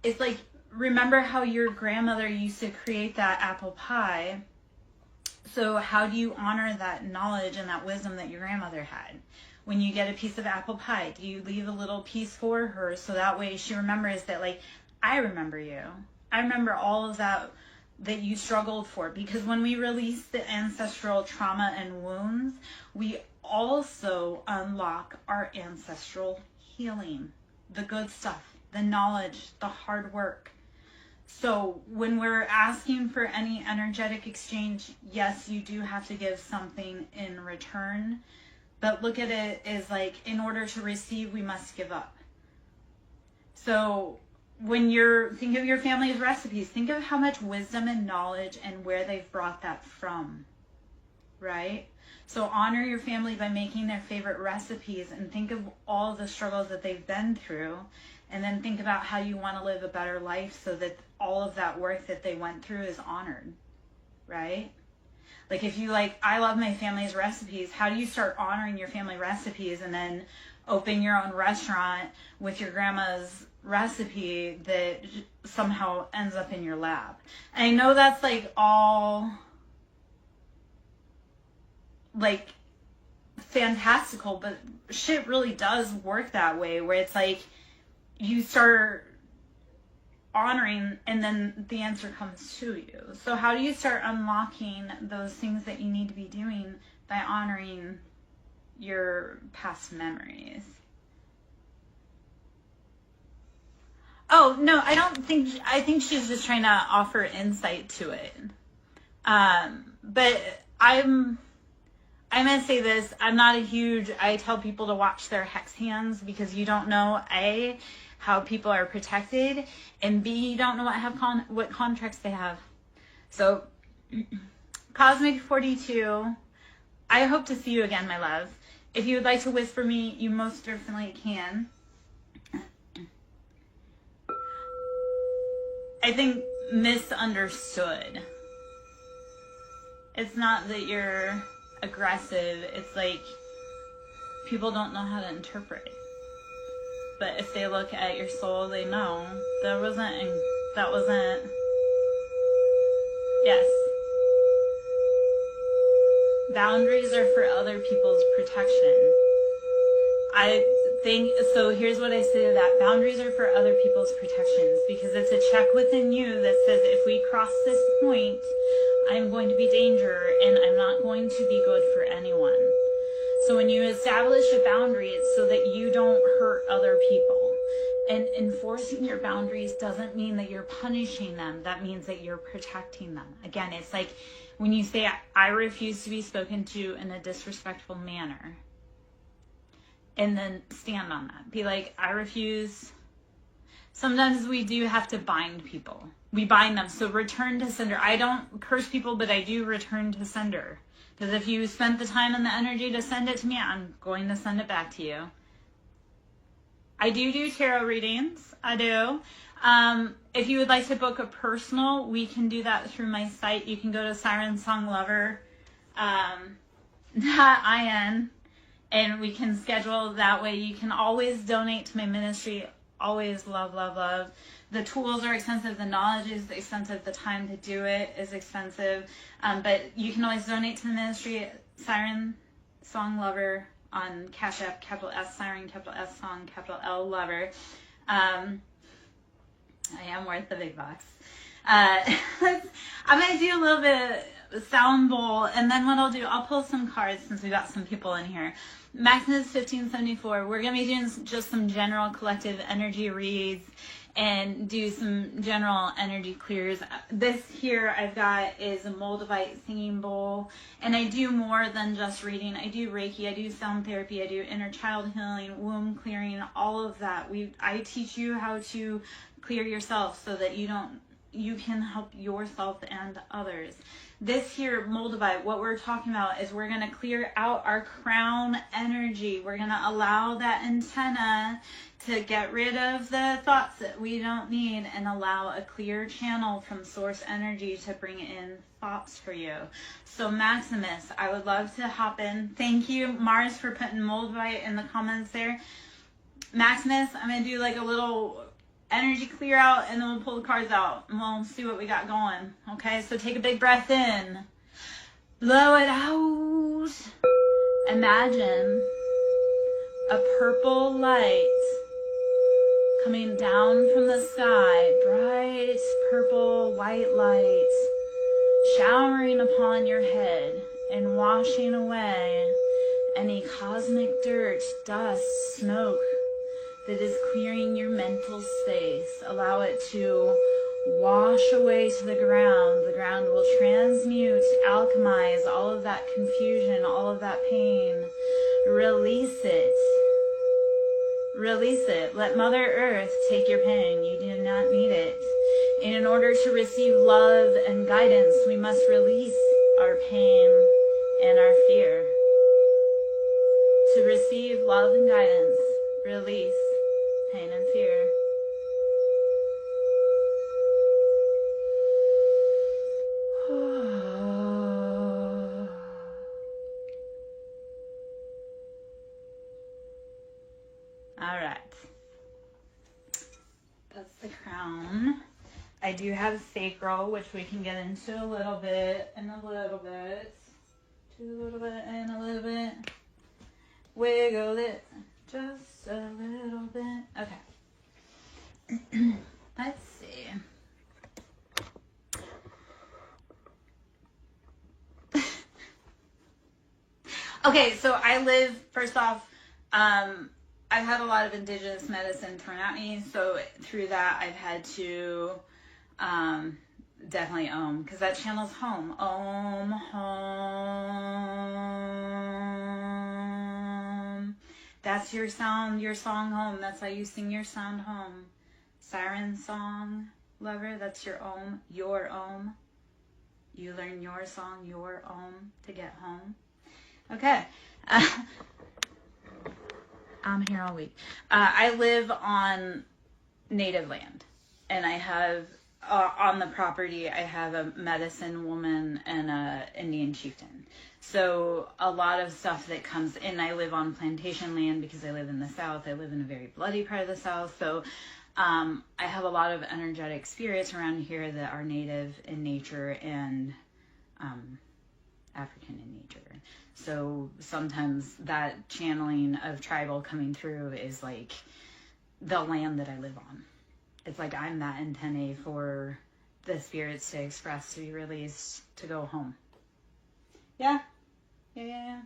it's like, remember how your grandmother used to create that apple pie? So how do you honor that knowledge and that wisdom that your grandmother had? When you get a piece of apple pie, do you leave a little piece for her so that way she remembers that, like, I remember you. I remember all of that you struggled for. Because when we release the ancestral trauma and wounds, we also unlock our ancestral healing, the good stuff, the knowledge, the hard work. So when we're asking for any energetic exchange, yes, you do have to give something in return. But look at it as like, in order to receive, we must give up. So when think of your family's recipes, think of how much wisdom and knowledge and where they've brought that from, right? So honor your family by making their favorite recipes and think of all the struggles that they've been through, and then think about how you want to live a better life so that all of that work that they went through is honored, right? Like if you I love my family's recipes, how do you start honoring your family recipes and then open your own restaurant with your grandma's recipe that somehow ends up in your lab? And I know that's all fantastical, but shit really does work that way, where it's you start honoring and then the answer comes to you. So how do you start unlocking those things that you need to be doing? By honoring your past memories. Oh, no, I think she's just trying to offer insight to it. But I'm going to say this. I tell people to watch their hex hands because you don't know, A, how people are protected, and B, you don't know what contracts they have. So, Cosmic 42, I hope to see you again, my love. If you would like to whisper me, you most definitely can. I think misunderstood. It's not that you're aggressive. It's people don't know how to interpret it. But if they look at your soul, they know that wasn't, yes. Boundaries are for other people's protection. So here's what I say to that. Boundaries are for other people's protections because it's a check within you that says, if we cross this point, I'm going to be danger and I'm not going to be good for anyone. So when you establish a boundary, it's so that you don't hurt other people. And enforcing your boundaries doesn't mean that you're punishing them. That means that you're protecting them. Again, it's like when you say, I refuse to be spoken to in a disrespectful manner. And then stand on that. Be like, I refuse. Sometimes we do have to bind people. We bind them. So return to sender. I don't curse people, but I do return to sender. Because if you spent the time and the energy to send it to me, I'm going to send it back to you. I do tarot readings. I do. If you would like to book a personal, we can do that through my site. You can go to SirenSongLover.in. And we can schedule that way. You can always donate to my ministry. Always love, love, love. The tools are expensive. The knowledge is expensive. The time to do it is expensive. But you can always donate to the ministry. SirenSong Lover on Cash App, capital S, Siren, capital S, Song, capital L, Lover. I am worth the big bucks. I'm going to do a little bit sound bowl, and then what I'll do, I'll pull some cards since we got some people in here. Maximus 1574. We're going to be doing just some general collective energy reads and do some general energy clears. This here I've got is a Moldavite singing bowl, and I do more than just reading. I do Reiki, I do sound therapy, I do inner child healing, womb clearing, all of that. I teach you how to clear yourself so that you can help yourself and others. This here, Moldavite, what we're talking about is we're going to clear out our crown energy. We're going to allow that antenna to get rid of the thoughts that we don't need and allow a clear channel from source energy to bring in thoughts for you. So Maximus, I would love to hop in. Thank you, Mars, for putting Moldavite in the comments there. Maximus, I'm going to do like a little energy clear out, and then we'll pull the cards out and we'll see what we got going. Okay, so take a big breath in, blow it out. Imagine a purple light coming down from the sky, bright purple white light showering upon your head and washing away any cosmic dirt, dust, smoke that is clearing your mental space. Allow it to wash away to the ground. The ground will transmute, alchemize all of that confusion, all of that pain. Release it. Release it. Let Mother Earth take your pain. You do not need it. And in order to receive love and guidance, we must release our pain and our fear. To receive love and guidance, release pain and fear. All right. That's the crown. I do have sacral, which we can get into a little bit and a little bit. To a little bit and a little bit. Wiggle it just a little bit. Okay. Let's see. Okay, so I live, first off, I've had a lot of indigenous medicine thrown at me, so through that I've had to definitely Om, because that channel's home. Om, home. That's your sound, your song home. That's how you sing your sound home. SirenSong, lover, that's your Om, your Om. You learn your song, your Om, to get home. Okay. I'm here all week. I live on native land, and I have, on the property, I have a medicine woman and a Indian chieftain. So a lot of stuff that comes in, I live on plantation land because I live in the South. I live in a very bloody part of the South. So I have a lot of energetic spirits around here that are native in nature and African in nature. So sometimes that channeling of tribal coming through is like the land that I live on. It's like I'm that antennae for the spirits to express, to be released, to go home. Yeah? Yeah.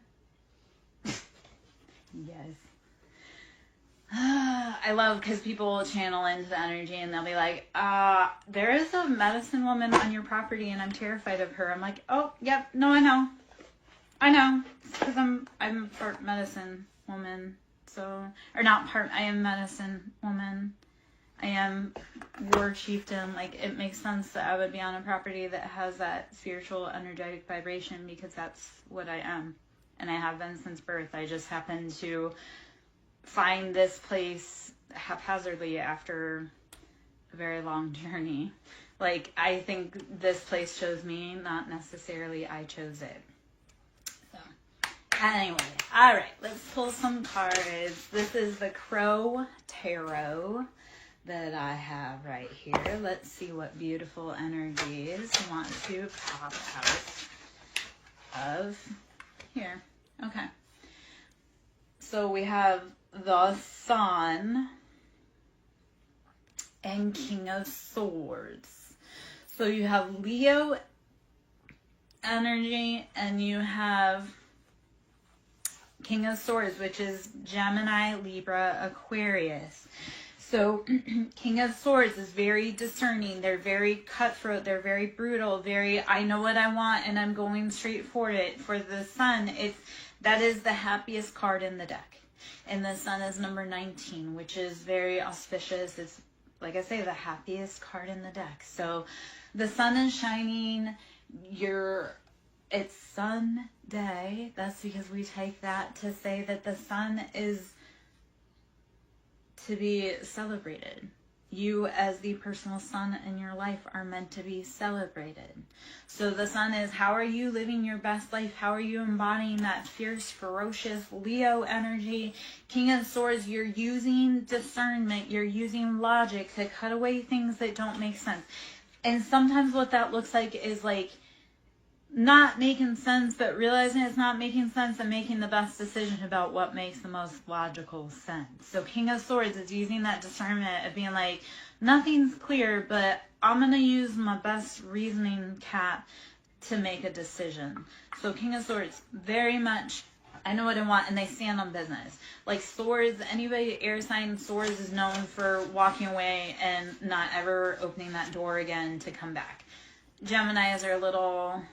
Yes. I love because people will channel into the energy and they'll be like, there is a medicine woman on your property and I'm terrified of her. I'm like, oh, yep, no, I know. Because I'm part medicine woman. So, or not part, I am medicine woman. I am war chieftain. Like, it makes sense that I would be on a property that has that spiritual, energetic vibration because that's what I am. And I have been since birth. I just happened to find this place haphazardly after a very long journey. Like, I think this place chose me, not necessarily I chose it. So, anyway, all right, let's pull some cards. This is the Crow Tarot that I have right here. Let's see what beautiful energies I want to pop out of here. Okay. So we have the Sun and King of Swords. So you have Leo energy, and you have King of Swords, which is Gemini, Libra, Aquarius. So King of Swords is very discerning. They're very cutthroat. They're very brutal. I know what I want and I'm going straight for it. For the Sun, that is the happiest card in the deck. And the Sun is number 19, which is very auspicious. It's, like I say, the happiest card in the deck. So the Sun is shining. It's Sun Day. That's because we take that to say that the Sun is to be celebrated. You as the personal sun in your life are meant to be celebrated. So the Sun is, how are you living your best life? How are you embodying that fierce, ferocious Leo energy? King of Swords, you're using discernment. You're using logic to cut away things that don't make sense. And sometimes what that looks like is like not making sense, but realizing it's not making sense and making the best decision about what makes the most logical sense. So King of Swords is using that discernment of being like, nothing's clear, but I'm going to use my best reasoning cap to make a decision. So King of Swords, very much, I know what I want, and they stand on business. Like Swords, anybody air sign Swords is known for walking away and not ever opening that door again to come back. Geminis are a little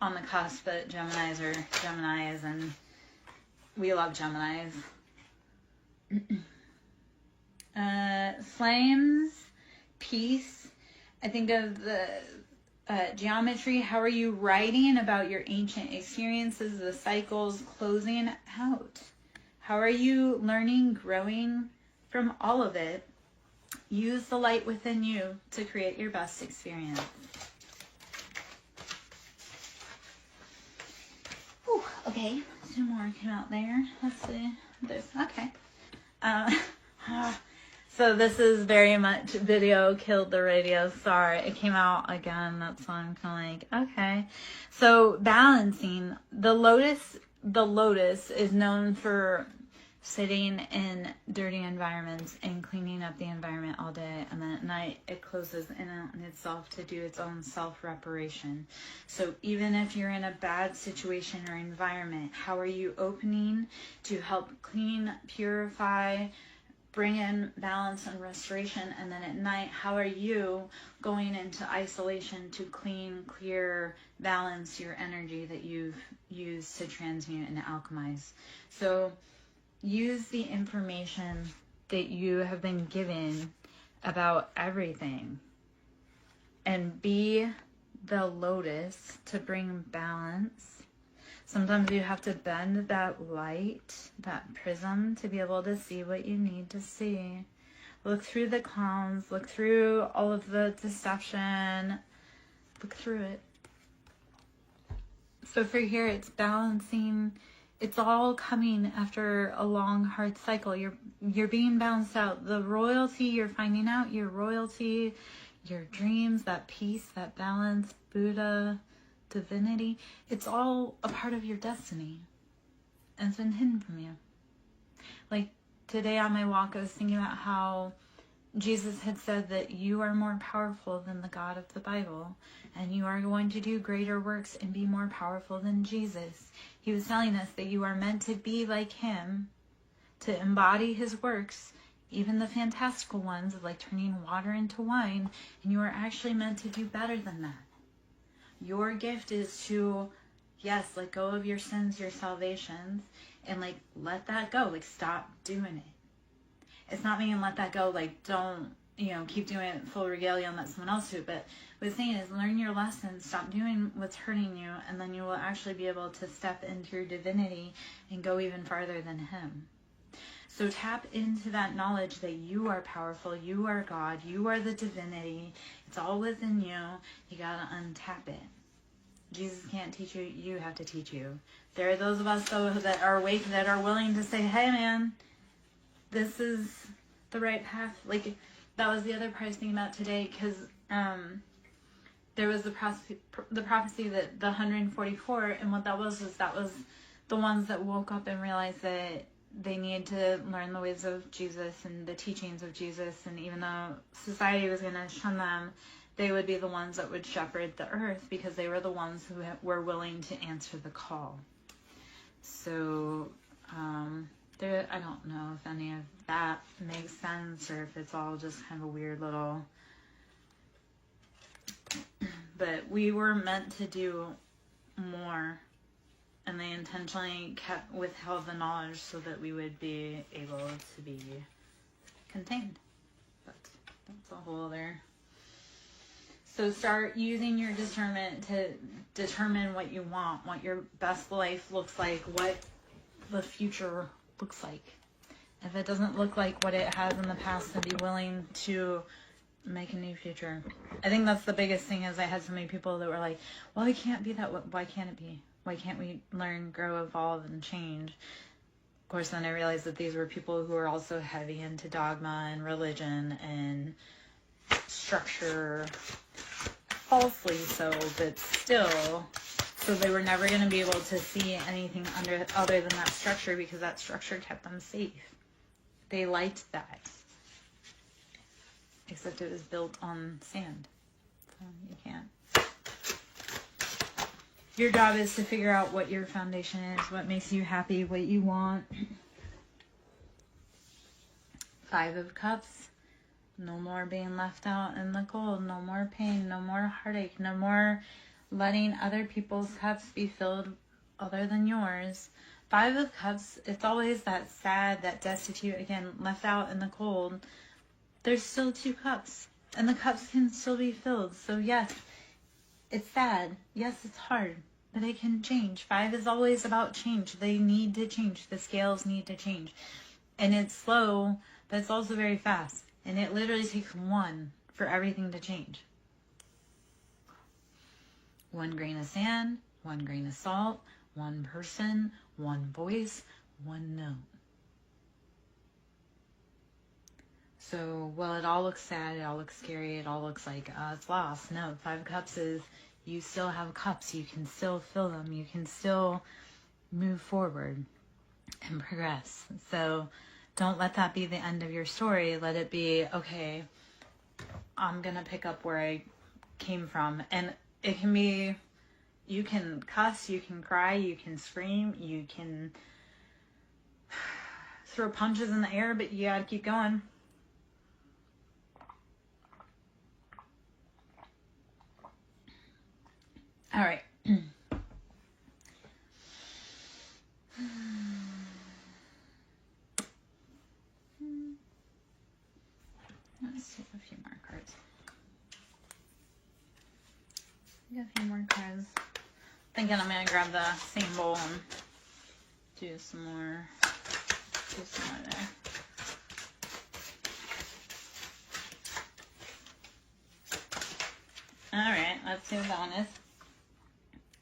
on the cusp, but Geminis are Geminis, and we love Geminis. Flames, peace. I think of the geometry. How are you writing about your ancient experiences, the cycles closing out? How are you learning, growing from all of it? Use the light within you to create your best experience. Whew, okay, two more came out there. Let's see. Okay. So this is very much video killed the radio. Sorry, it came out again. That's why I'm kind of like, okay. So balancing. The lotus is known for sitting in dirty environments and cleaning up the environment all day, and then at night it closes in on itself to do its own self-reparation. So even if you're in a bad situation or environment, how are you opening to help clean, purify, bring in balance and restoration? And then at night, how are you going into isolation to clean, clear, balance your energy that you've used to transmute and alchemize? So use the information that you have been given about everything and be the lotus to bring balance. Sometimes you have to bend that light, that prism, to be able to see what you need to see. Look through the clowns, look through all of the deception, look through it. So for here, it's balancing. It's all coming after a long, hard cycle. You're being balanced out. The royalty, you're finding out your royalty, your dreams, that peace, that balance, Buddha, divinity. It's all a part of your destiny. And it's been hidden from you. Like today on my walk, I was thinking about how Jesus had said that you are more powerful than the God of the Bible, and you are going to do greater works and be more powerful than Jesus. He was telling us that you are meant to be like him, to embody his works, even the fantastical ones of like turning water into wine, and you are actually meant to do better than that. Your gift is to, yes, let go of your sins, your salvations, and like let that go. Like stop doing it. It's not meaning let that go, like don't, keep doing it full regalia and let someone else do it. But what it's saying is learn your lessons, stop doing what's hurting you, and then you will actually be able to step into your divinity and go even farther than him. So tap into that knowledge that you are powerful, you are God, you are the divinity. It's all within you. You gotta untap it. Jesus can't teach you, you have to teach you. There are those of us though that are awake, that are willing to say, hey man, this is the right path. Like that was the other part I was thinking about today, because there was the prophecy that the 144, and what that was the ones that woke up and realized that they needed to learn the ways of Jesus and the teachings of Jesus, and even though society was going to shun them, they would be the ones that would shepherd the earth because they were the ones who were willing to answer the call. So, I don't know if any of that makes sense or if it's all just kind of a weird little... But we were meant to do more, and they intentionally withheld the knowledge so that we would be able to be contained. But that's a whole other... So start using your discernment to determine what you want, what your best life looks like, what the future looks like. If it doesn't look like what it has in the past, then be willing to make a new future. I think that's the biggest thing. Is I had so many people that were like, well, it can't be that. Why can't it be? Why can't we learn, grow, evolve, and change? Of course, then I realized that these were people who were also heavy into dogma and religion and structure, falsely so, but still. So they were never going to be able to see anything other than that structure because that structure kept them safe. They liked that. Except it was built on sand. So you can't. Your job is to figure out what your foundation is, what makes you happy, what you want. 5 of Cups. No more being left out in the cold. No more pain. No more heartache. No more letting other people's cups be filled other than yours. 5 of Cups, it's always that sad, that destitute, again, left out in the cold. There's still 2 cups, and the cups can still be filled. So yes, it's sad. Yes, it's hard, but it can change. 5 is always about change. They need to change. The scales need to change. And it's slow, but it's also very fast. And it literally takes 1 for everything to change. 1 grain of sand, 1 grain of salt, 1 person, 1 voice, 1 note. So, well, it all looks sad, it all looks scary, it all looks like it's lost. No, 5 Cups is you still have cups. You can still fill them. You can still move forward and progress. So don't let that be the end of your story. Let it be, okay, I'm going to pick up where I came from. And it can be, you can cuss, you can cry, you can scream, you can throw punches in the air, but you gotta keep going. All right. Let's take a few more cards. Got a few more cards. Thinking I'm gonna grab the same bowl and do some more there. Alright, let's see what that one is.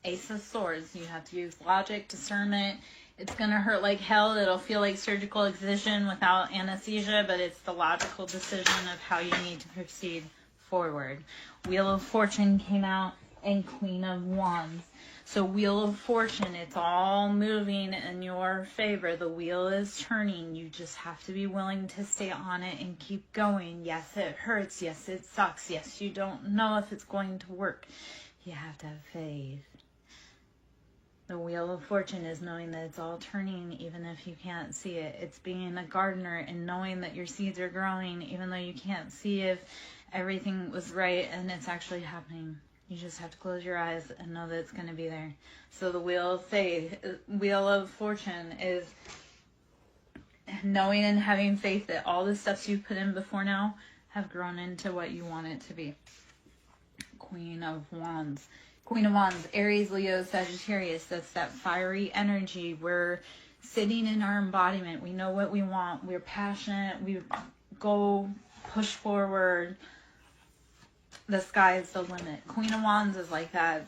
Ace of Swords. You have to use logic, discernment. It's going to hurt like hell. It'll feel like surgical excision without anesthesia, but it's the logical decision of how you need to proceed forward. Wheel of Fortune came out and Queen of Wands. So Wheel of Fortune, it's all moving in your favor. The wheel is turning. You just have to be willing to stay on it and keep going. Yes, it hurts. Yes, it sucks. Yes, you don't know if it's going to work. You have to have faith. The Wheel of Fortune is knowing that it's all turning even if you can't see it. It's being a gardener and knowing that your seeds are growing even though you can't see if everything was right and it's actually happening. You just have to close your eyes and know that it's going to be there. So the Wheel of Faith, Wheel of Fortune is knowing and having faith that all the steps you've put in before now have grown into what you want it to be. Queen of Wands. Queen of Wands, Aries, Leo, Sagittarius. That's that fiery energy. We're sitting in our embodiment. We know what we want. We're passionate. We go push forward. The sky is the limit. Queen of Wands is like that.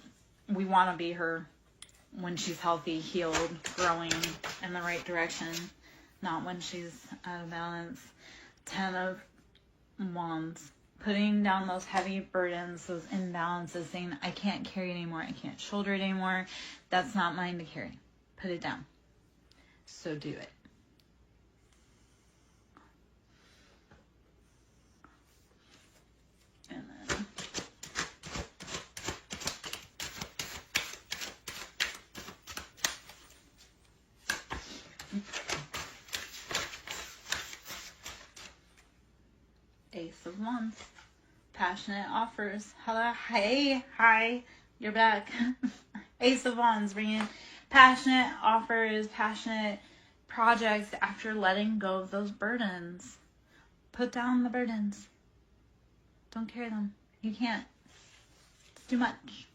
We want to be her when she's healthy, healed, growing in the right direction. Not when she's out of balance. 10 of Wands. Putting down those heavy burdens, those imbalances, saying, I can't carry it anymore. I can't shoulder it anymore. That's not mine to carry. Put it down. So do it. And then of Wands. Passionate offers. Hello. Hey. Hi. You're back. Ace of Wands, bringing passionate offers, passionate projects after letting go of those burdens. Put down the burdens. Don't carry them. You can't. It's too much.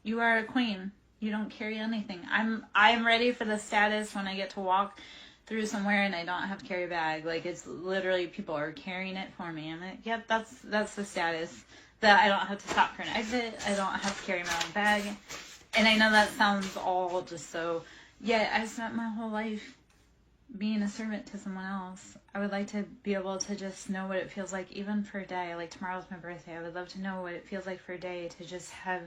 You are a queen. You don't carry anything. I'm ready for the status when I get to walk through somewhere and I don't have to carry a bag. Like, it's literally people are carrying it for me. I'm like, yep, that's the status. That I don't have to stop for an exit. I don't have to carry my own bag. And I know that sounds all just so, yeah, I spent my whole life being a servant to someone else. I would like to be able to just know what it feels like, even for a day. Like, tomorrow's my birthday. I would love to know what it feels like for a day to just have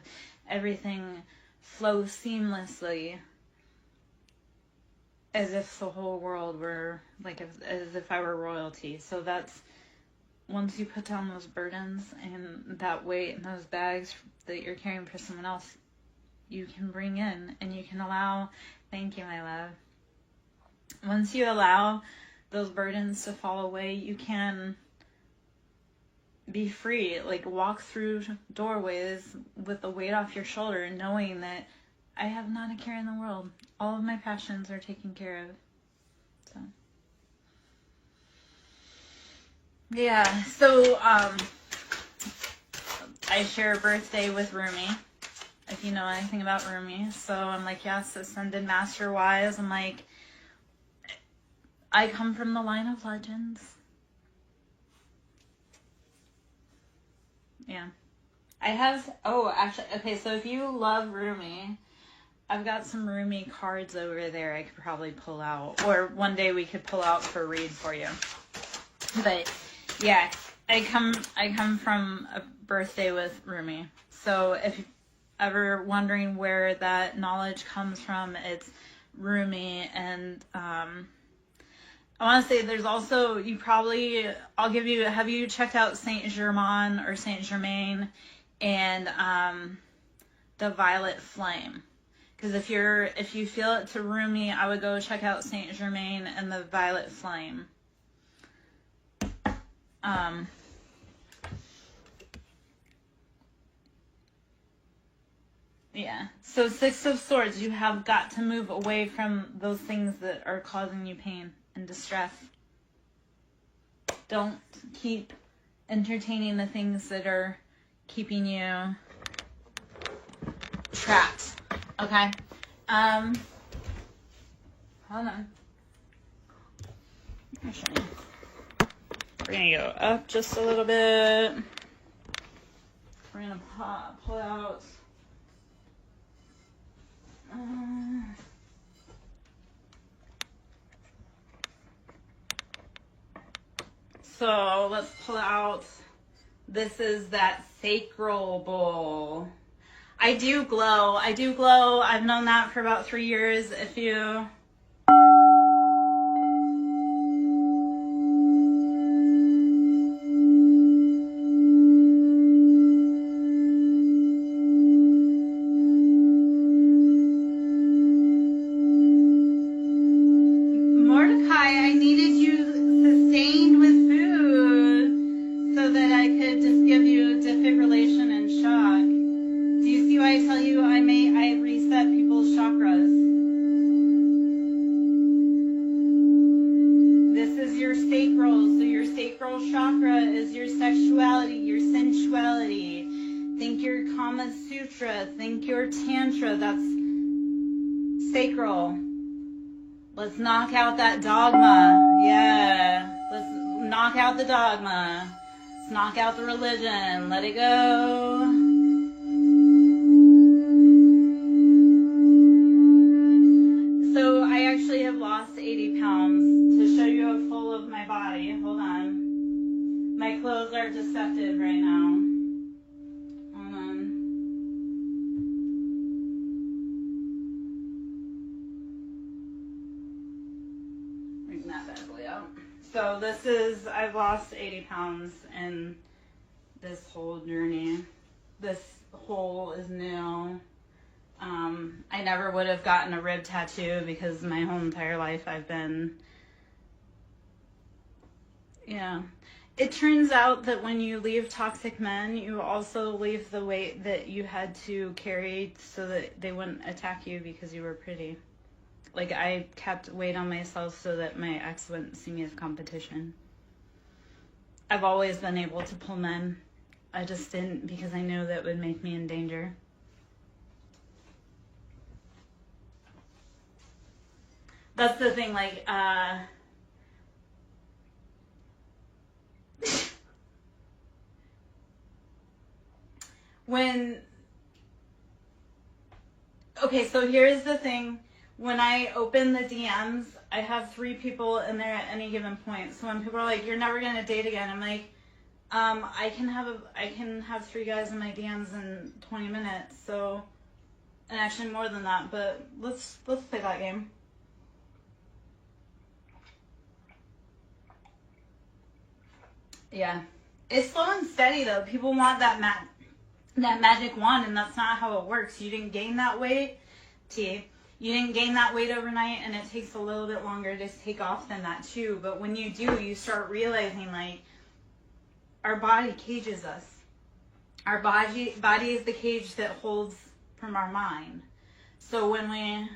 everything flow seamlessly, as if the whole world were, like, as if I were royalty. So that's, once you put down those burdens and that weight and those bags that you're carrying for someone else, you can bring in and you can allow, thank you, my love. Once you allow those burdens to fall away, you can be free. Like, walk through doorways with the weight off your shoulder, knowing that I have not a care in the world. All of my passions are taken care of. So, yeah. So, I share a birthday with Rumi, if you know anything about Rumi. So I'm like, yes, ascended master wise. I'm like, I come from the line of legends. Yeah. I have, oh, actually, okay, so if you love Rumi, I've got some Rumi cards over there I could probably pull out. Or one day we could pull out for a read for you. But, yeah, I come from a birthday with Rumi. So if you're ever wondering where that knowledge comes from, it's Rumi. And, I want to say there's also, you probably, I'll give you, have you checked out Saint Germain or Saint Germain and the Violet Flame? Because if you feel it to Rumi, I would go check out Saint Germain and the Violet Flame. Yeah. So Six of Swords, you have got to move away from those things that are causing you pain and distress. Don't keep entertaining the things that are keeping you trapped. Okay? Hold on. Actually, we're gonna go up just a little bit. We're gonna pull out. So let's pull out, this is that sacral bowl. I do glow. I've known that for about 3 years. If you... Think your Tantra, that's sacral. Let's knock out that dogma. Yeah. Let's knock out the dogma. Let's knock out the religion. Let it go. So I actually have lost 80 pounds. To show you a full of my body. Hold on. My clothes are deceptive right now. Hold on. So this is, I've lost 80 pounds in this whole journey. This hole is new. I never would have gotten a rib tattoo because my whole entire life I've been, yeah. It turns out that when you leave toxic men, you also leave the weight that you had to carry so that they wouldn't attack you because you were pretty. Like, I kept weight on myself so that my ex wouldn't see me as competition. I've always been able to pull men. I just didn't because I knew that would make me in danger. That's the thing, like, okay, so here's the thing. When I open the DMs, I have 3 people in there at any given point. So when people are like, "You're never gonna date again," I'm like, I can have 3 guys in my DMs in 20 minutes. So, and actually more than that. But let's play that game. Yeah, it's slow and steady though. People want that magic wand, and that's not how it works. You didn't gain that weight, You didn't gain that weight overnight, and it takes a little bit longer to take off than that too. But when you do, you start realizing, like, our body cages us. Our body is the cage that holds from our mind. So when we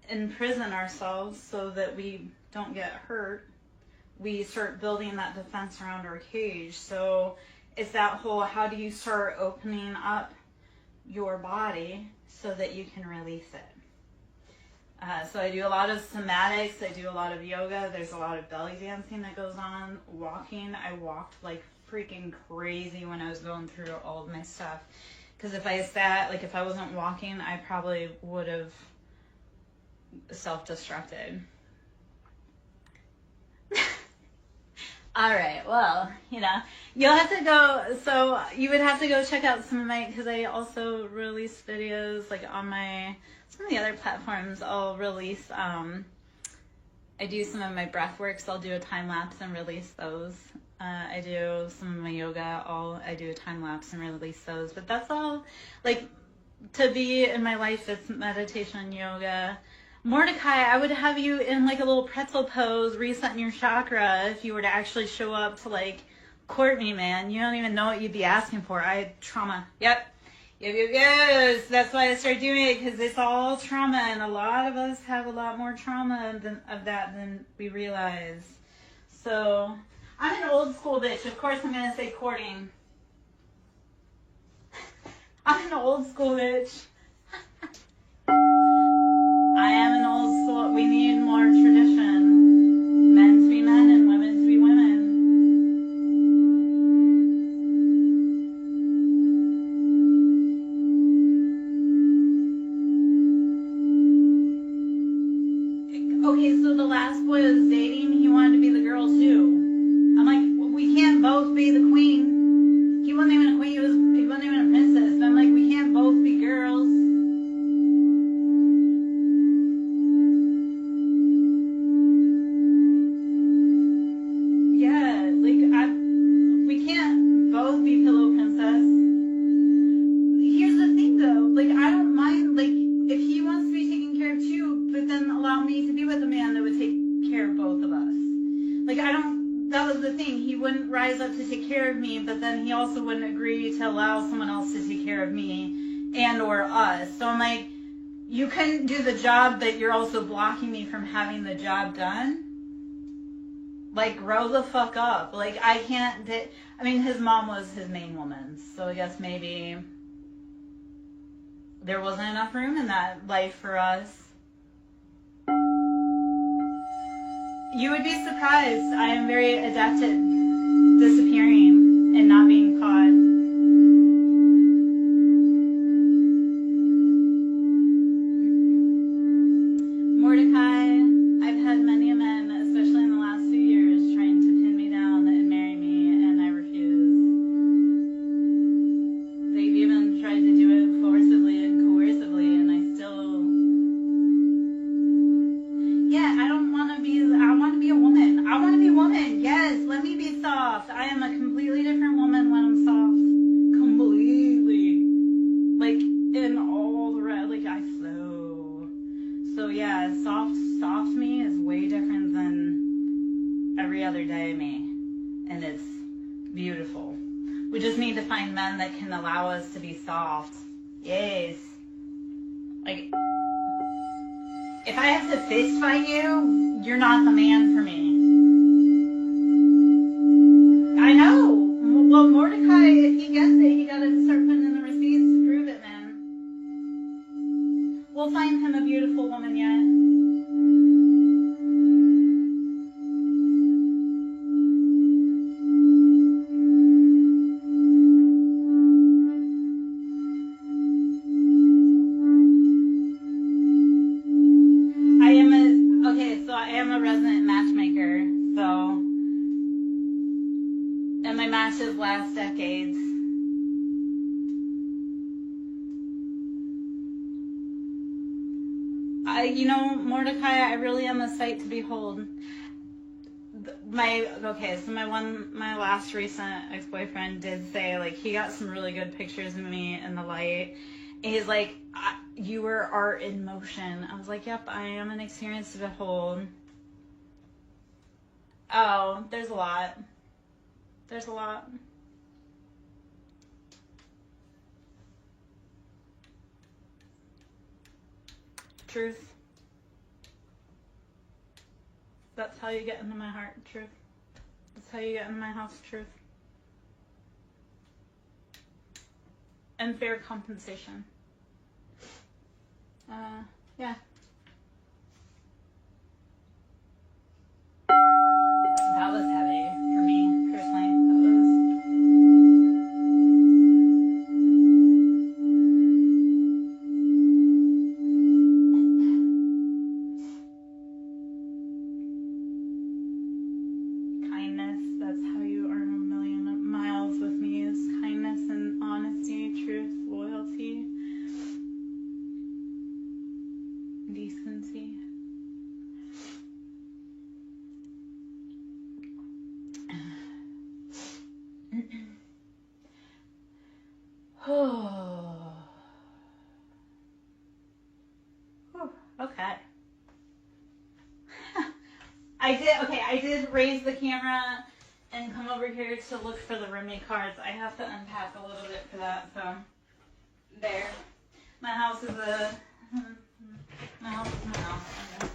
imprison ourselves so that we don't get hurt, we start building that defense around our cage. So it's that whole, how do you start opening up your body so that you can release it? So I do a lot of somatics. I do a lot of yoga. There's a lot of belly dancing that goes on. Walking. I walked like freaking crazy when I was going through all of my stuff. Because if I sat, like if I wasn't walking, I probably would have self-destructed. All right, well, you'll have to go, so you would have to go check out some of my, because I also release videos, like on some of the other platforms. I'll release, I do some of my breath work, so I'll do a time lapse and release those. I do some of my yoga, I do a time lapse and release those. But that's all, like, to be in my life, it's meditation and yoga. Mordecai, I would have you in like a little pretzel pose, resetting your chakra if you were to actually show up to like court me, man. You don't even know what you'd be asking for. I had trauma. Yep. So that's why I started doing it, because it's all trauma, and a lot of us have a lot more trauma of that than we realize. So I'm an old school bitch. Of course I'm going to say courting. I'm an old school bitch. I am an old school. We need more tradition. Men to be men and women to be women. Okay, so the last boy I was dating, he wanted to be the girl too. I'm like, we can't both be the queen. He wasn't even a queen. He wasn't even a princess. I'm like, we can't both be girls. To take care of me, but then he also wouldn't agree to allow someone else to take care of me and or us. So I'm like, you couldn't do the job, but you're also blocking me from having the job done. Like, grow the fuck up. Like, I can't. I mean, his mom was his main woman, so I guess maybe there wasn't enough room in that life for us. You would be surprised. I am very adept at disappearing and not being caught. Mordecai, I've had many men, especially in the last few years, trying to pin me down and marry me, and I refuse. They've even tried to do it forcibly and coercively, and I still... Yeah, I want to be a woman. I want to be a woman. Yes, let me be soft. I am a completely different woman when I'm soft. Completely. Like, in all the rest, like, I flow. So yeah, soft me is way different than other day, me. And it's beautiful. We just need to find men that can allow us to be soft. Yes. Like, if I have to fist fight you, you're not the man for me. I know. Well, Mordecai, if he gets it, he gotta start putting in the receipts to prove it, man. We'll find him a beautiful woman yet. I am a resident matchmaker, so, and my matches last decades. Mordecai, I really am a sight to behold. My last recent ex-boyfriend did say, like, he got some really good pictures of me in the light. And he's like, you were art in motion. I was like, yep, I am an experience to behold. Oh, there's a lot. There's a lot. Truth. That's how you get into my heart, truth. That's how you get into my house, truth. And fair compensation. Yeah. That was heavy for me, personally. That was... Kindness, that's how you earn a million miles with me, is kindness and honesty, truth, loyalty, decency. Oh. Okay. I did raise the camera and come over here to look for the roommate cards. I have to unpack a little bit for that, so there. My house is a my house. Okay.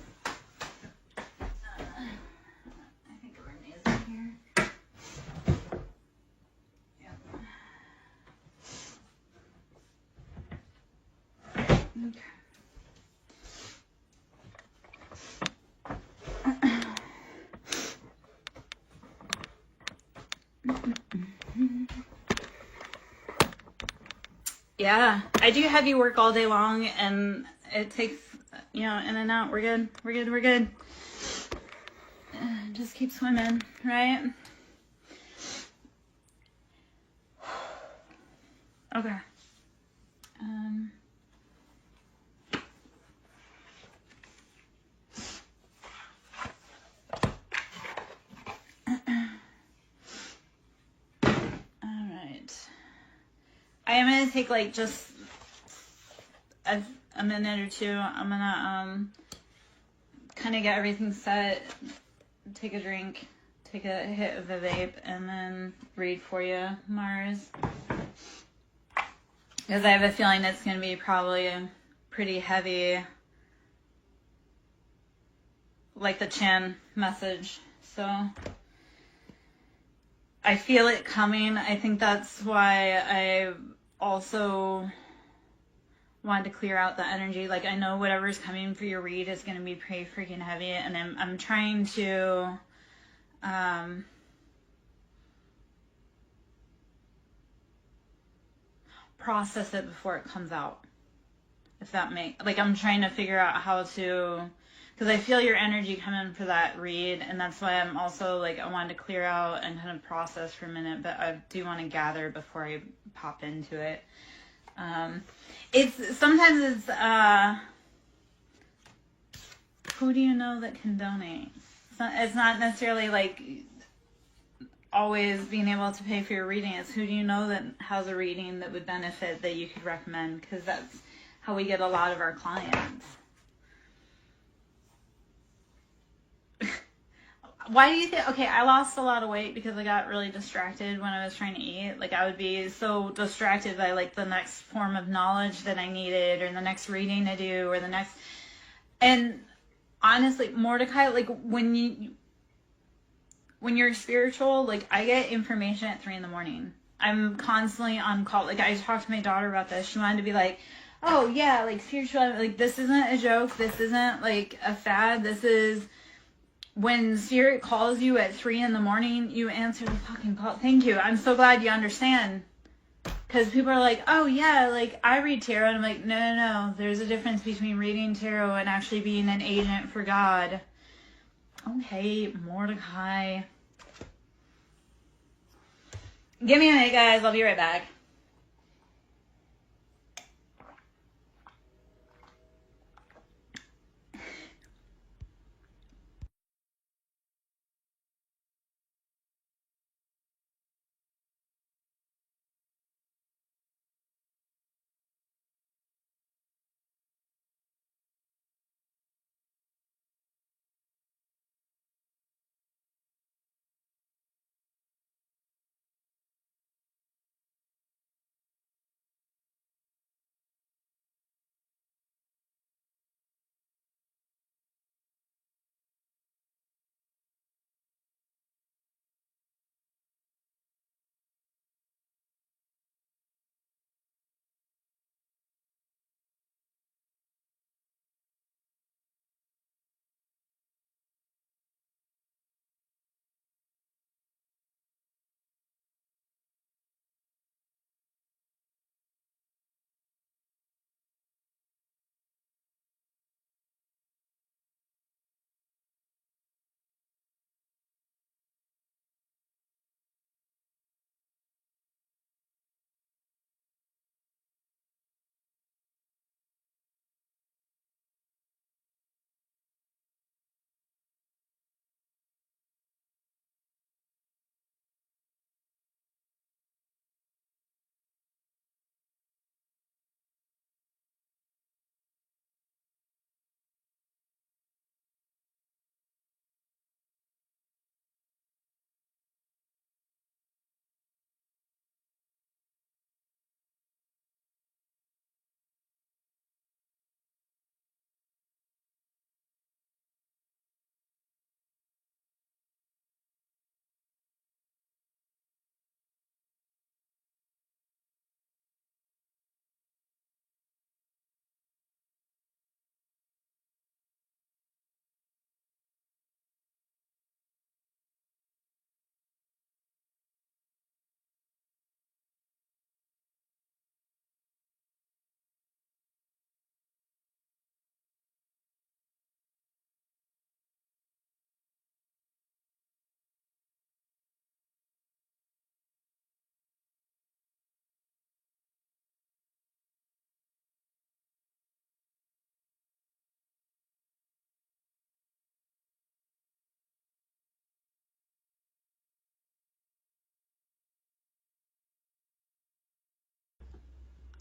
I think a roommate is in here. Yep. Okay. Yeah, I do heavy work all day long, and it takes, in and out. We're good. Just keep swimming, right? Okay. I am going to take like just a minute or two. I'm going to kind of get everything set, take a drink, take a hit of the vape, and then read for you, Mars. Because I have a feeling it's going to be probably pretty heavy, like the Chan message. So I feel it coming. I think that's why I also wanted to clear out the energy. Like, I know whatever's coming for your read is going to be pretty freaking heavy, and I'm trying to process it before it comes out. If that makes, like, I'm trying to figure out how to, because I feel your energy coming for that read, and that's why I'm also, like, I wanted to clear out and kind of process for a minute, but I do want to gather before I pop into it. Sometimes who do you know that can donate? It's not necessarily, like, always being able to pay for your reading. It's who do you know that has a reading that would benefit that you could recommend, because that's how we get a lot of our clients. Why do you think? Okay, I lost a lot of weight because I got really distracted when I was trying to eat. Like, I would be so distracted by, like, the next form of knowledge that I needed, or the next reading to do, or the next. And honestly, Mordecai, like, when you're spiritual, like, I get information at 3 a.m. I'm constantly on call. Like, I talked to my daughter about this. She wanted to be like, oh yeah, like, spiritual. Like, this isn't a joke. This isn't like a fad. This is. When Spirit calls you at 3 a.m, you answer the fucking call. Thank you. I'm so glad you understand. Because people are like, oh yeah, like, I read tarot. And I'm like, no. There's a difference between reading tarot and actually being an agent for God. Okay, Mordecai. Give me a minute, guys. I'll be right back.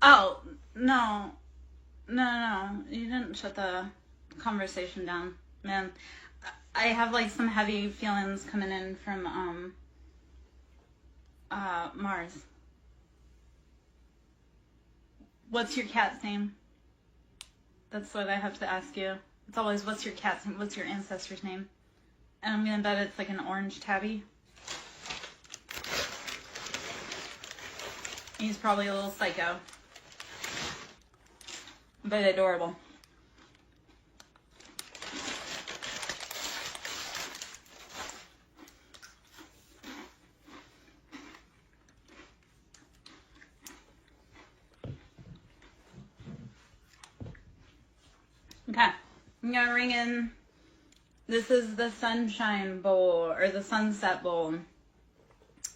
Oh, no. No. You didn't shut the conversation down, man. I have, like, some heavy feelings coming in from, Mars. What's your cat's name? That's what I have to ask you. It's always, what's your cat's name? What's your ancestor's name? And I'm gonna bet it's like an orange tabby. He's probably a little psycho, but adorable. Okay, I'm gonna ring in. This is the sunshine bowl, or the sunset bowl.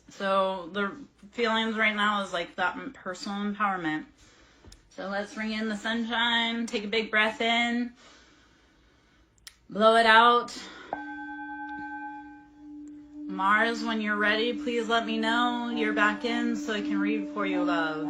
So the feelings right now is like that personal empowerment. So let's ring in the sunshine. Take a big breath in. Blow it out. Mars, when you're ready, please let me know you're back in so I can read for you, love.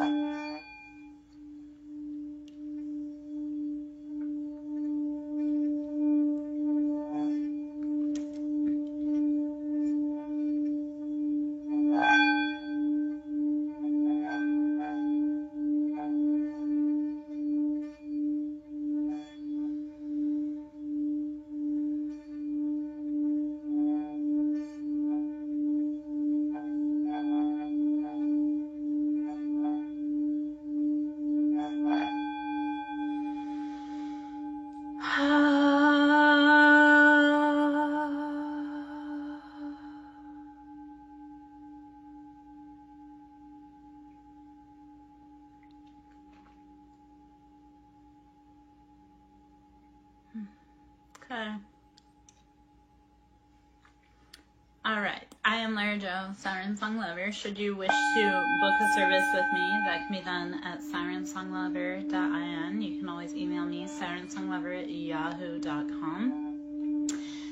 All right. I am Lara Jo, SirenSong Lover. Should you wish to book a service with me, that can be done at SirenSongLover.in. You can always email me, SirenSongLover@yahoo.com.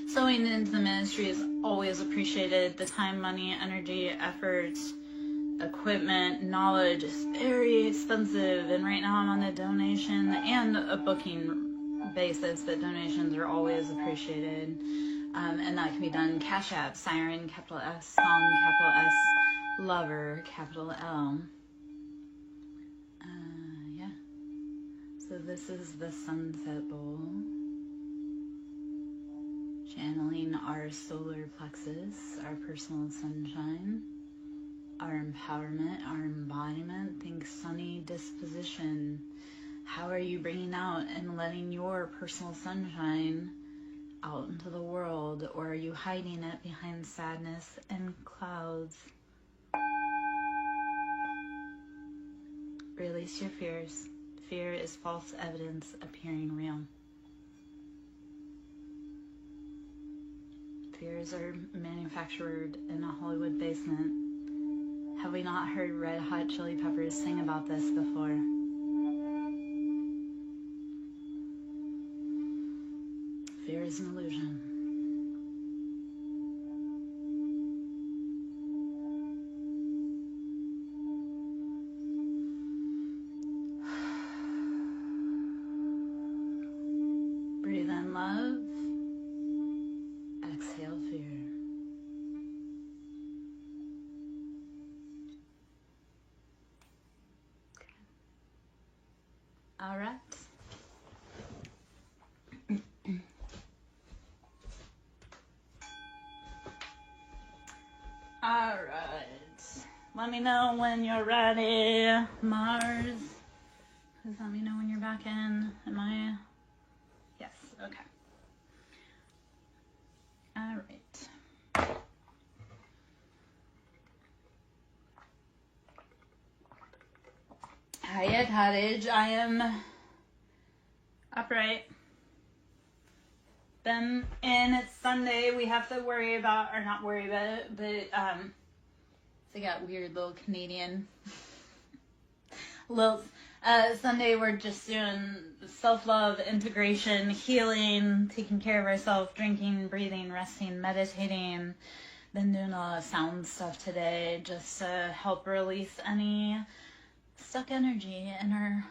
Sewing into the ministry is always appreciated. The time, money, energy, effort, equipment, knowledge is very expensive. And right now I'm on a donation and a booking basis that donations are always appreciated. And that can be done Cash App, Siren, capital S, Song, capital S, Lover, capital L. Yeah. So this is the Sunset Bowl. Channeling our solar plexus, our personal sunshine, our empowerment, our embodiment. Think sunny disposition. How are you bringing out and letting your personal sunshine out into the world, or are you hiding it behind sadness and clouds? Release your fears. Fear is false evidence appearing real. Fears are manufactured in a Hollywood basement. Have we not heard Red Hot Chili Peppers sing about this before? Fear is an illusion. Breathe in love. Exhale fear. Okay. All right. All right. Let me know when you're ready, Mars. Please let me know when you're back in. Am I? Yes. Okay. All right. Hiya, Cottage. I am upright. Then, and it's Sunday. We have to worry about, or not worry about it, but they got weird little Canadian little. Sunday we're just doing self-love, integration, healing, taking care of ourselves, drinking, breathing, resting, meditating. Been doing a lot of sound stuff today just to help release any stuck energy in our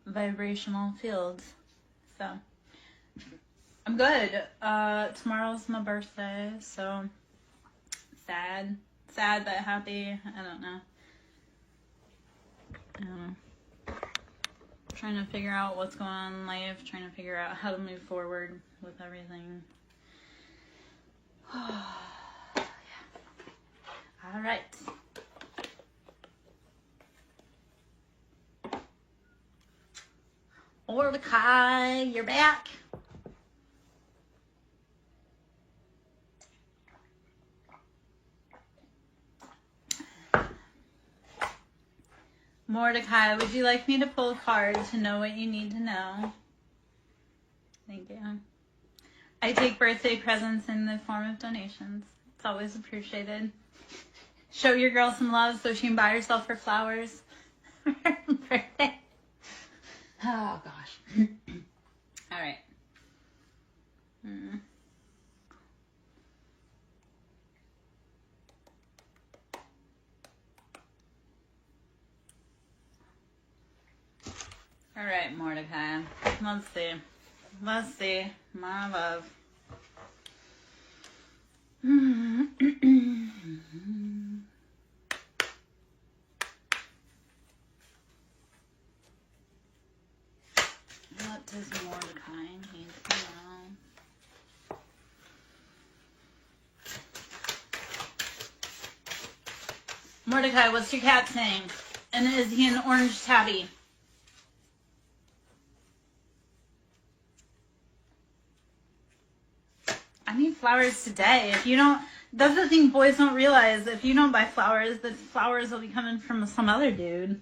vibrational field. So I'm good. Tomorrow's my birthday, so sad but happy. I don't know. Trying to figure out what's going on in life, trying to figure out how to move forward with everything. Yeah. All right. Mordecai, you're back. Mordecai, would you like me to pull a card to know what you need to know? Thank you. I take birthday presents in the form of donations. It's always appreciated. Show your girl some love so she can buy herself her flowers for her birthday. Oh, gosh. All right. All right, Mordecai. Let's see. Let's see. My love. What does Mordecai need to know? Mordecai, what's your cat's name? And is he an orange tabby? I need flowers today. If you don't, that's the thing boys don't realize. If you don't buy flowers, the flowers will be coming from some other dude.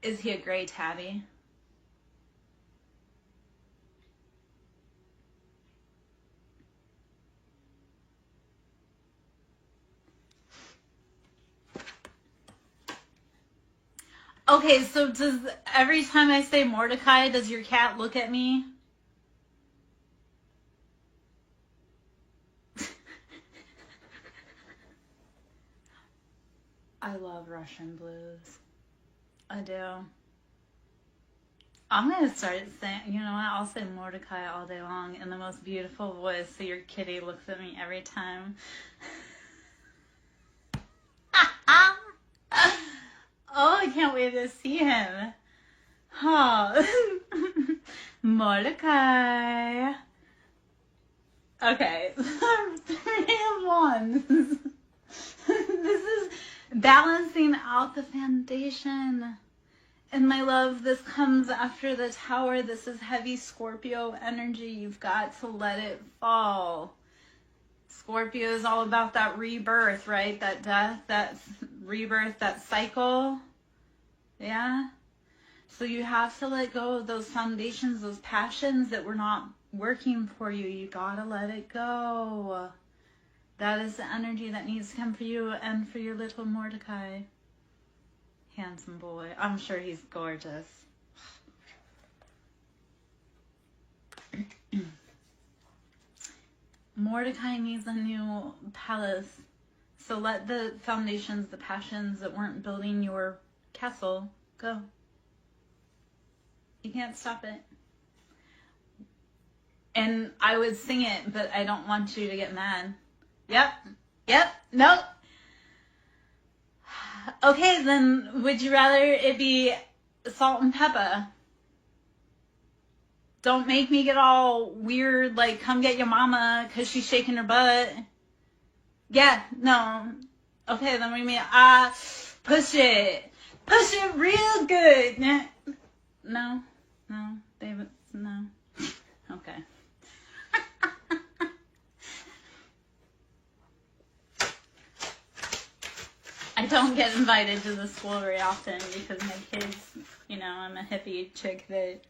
Is he a gray tabby? Okay, so does every time I say Mordecai, does your cat look at me? I love Russian blues. I do. I'm going to start saying, you know what, I'll say Mordecai all day long in the most beautiful voice so your kitty looks at me every time. Oh, I can't wait to see him. Oh. Mordecai. Okay. 3 of Wands. This is balancing out the foundation. And my love, this comes after the Tower. This is heavy Scorpio energy. You've got to let it fall. Scorpio is all about that rebirth, right? That death, that rebirth, that cycle. Yeah? So you have to let go of those foundations, those passions that were not working for you. You gotta let it go. That is the energy that needs to come for you and for your little Mordecai. Handsome boy. I'm sure he's gorgeous. Mordecai needs a new palace. So let the foundations, the passions that weren't building your castle go. You can't stop it. And I would sing it, but I don't want you to get mad. Yep, nope. Okay, then would you rather it be salt and pepper? Don't make me get all weird, like come get your mama because she's shaking her butt. Yeah, no. Okay, then we mean push it real good. No, David, no. Okay. I don't get invited to the school very often because my kids, you know, I'm a hippie chick that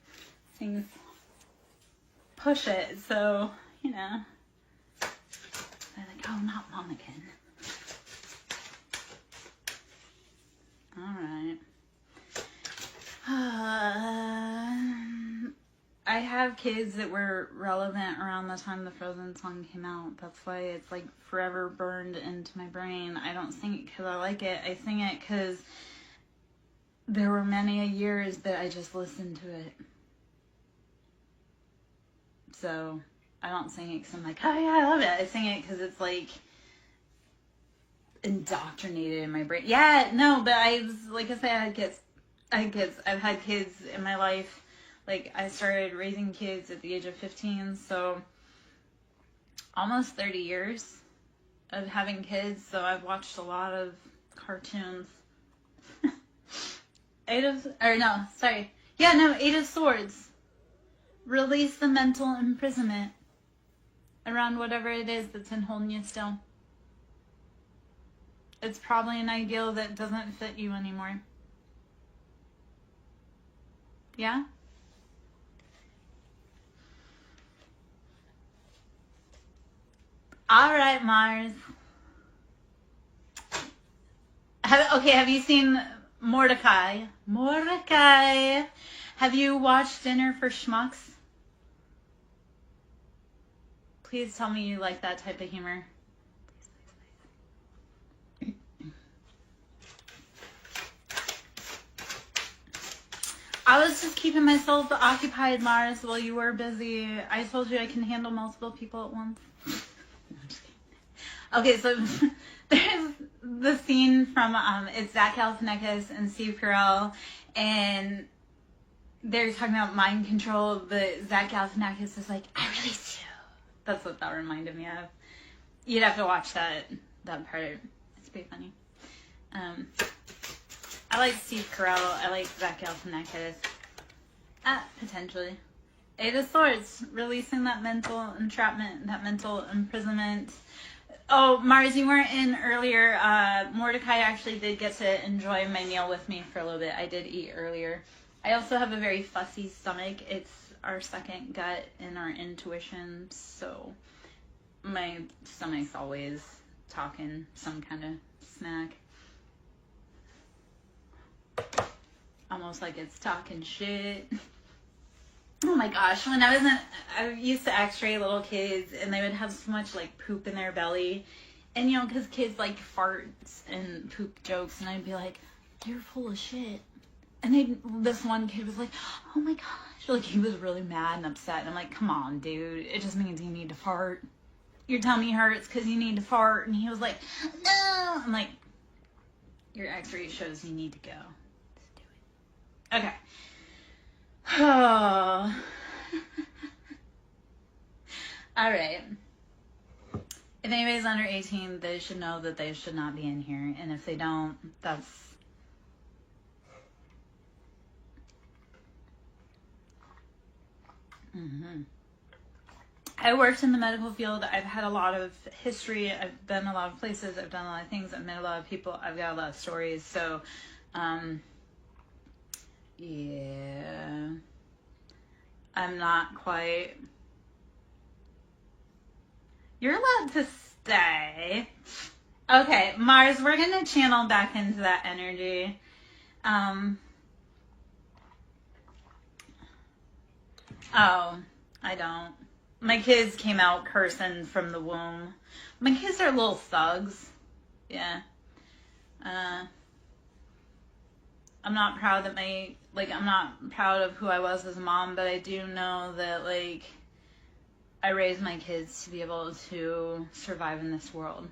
sings push it, so, you know, they're like, oh, not Monacan. Alright. I have kids that were relevant around the time the Frozen song came out. That's why it's like forever burned into my brain. I don't sing it because I like it. I sing it because there were many years that I just listened to it. So I don't sing it because I'm like, oh yeah, I love it. I sing it because it's like indoctrinated in my brain. Yeah, no, but like I said, I've had kids in my life. Like, I started raising kids at the age of 15, so almost 30 years of having kids, so I've watched a lot of cartoons. Eight of Swords. Release the mental imprisonment around whatever it is that's in holding you still. It's probably an ideal that doesn't fit you anymore. Yeah? All right, Mars. Have you seen Mordecai? Mordecai. Have you watched Dinner for Schmucks? Please tell me you like that type of humor. I was just keeping myself occupied, Mars, while you were busy. I told you I can handle multiple people at once. Okay, so there's the scene from it's Zach Galifianakis and Steve Carell, and they're talking about mind control, but Zach Galifianakis is like, I release you. That's what that reminded me of. You'd have to watch that part. It's pretty funny. I like Steve Carell. I like Zach Galifianakis. Potentially. Eight of Swords, releasing that mental entrapment, that mental imprisonment. Oh, Mars, you weren't in earlier. Mordecai actually did get to enjoy my meal with me for a little bit. I did eat earlier. I also have a very fussy stomach. It's our second gut and our intuition, so my stomach's always talking some kind of snack. almost like it's talking shit. Oh my gosh, when I used to x-ray little kids and they would have so much like poop in their belly. And you know, because kids like farts and poop jokes, and I'd be like, you're full of shit. And this one kid was like, oh my gosh. Like, he was really mad and upset. And I'm like, come on, dude. It just means you need to fart. Your tummy hurts because you need to fart. And he was like, no. I'm like, your x-ray shows you need to go. Just do it. Okay. Oh. All right. If anybody's under 18, they should know that they should not be in here. And if they don't, that's... I worked in the medical field. I've had a lot of history. I've been a lot of places. I've done a lot of things. I've met a lot of people. I've got a lot of stories. So, yeah. I'm not quite... You're allowed to stay. Okay, Mars, we're going to channel back into that energy. Oh, I don't. My kids came out cursing from the womb. My kids are little thugs. Yeah. I'm not proud that I'm not proud of who I was as a mom, but I do know that, like, I raised my kids to be able to survive in this world.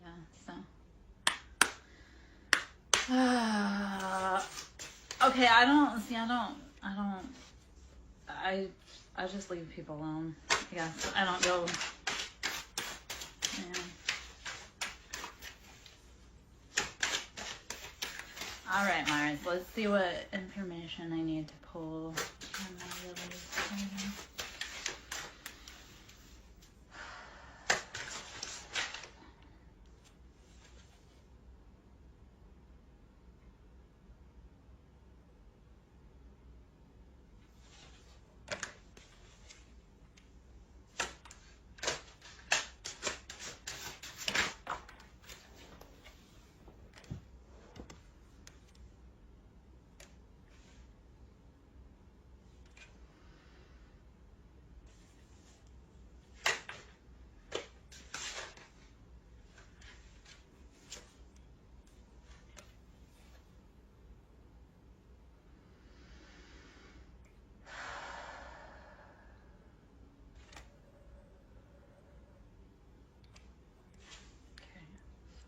Yeah, so. Okay, I just leave people alone. I guess I don't go. Yeah. All right, Myers. Let's see what information I need to pull.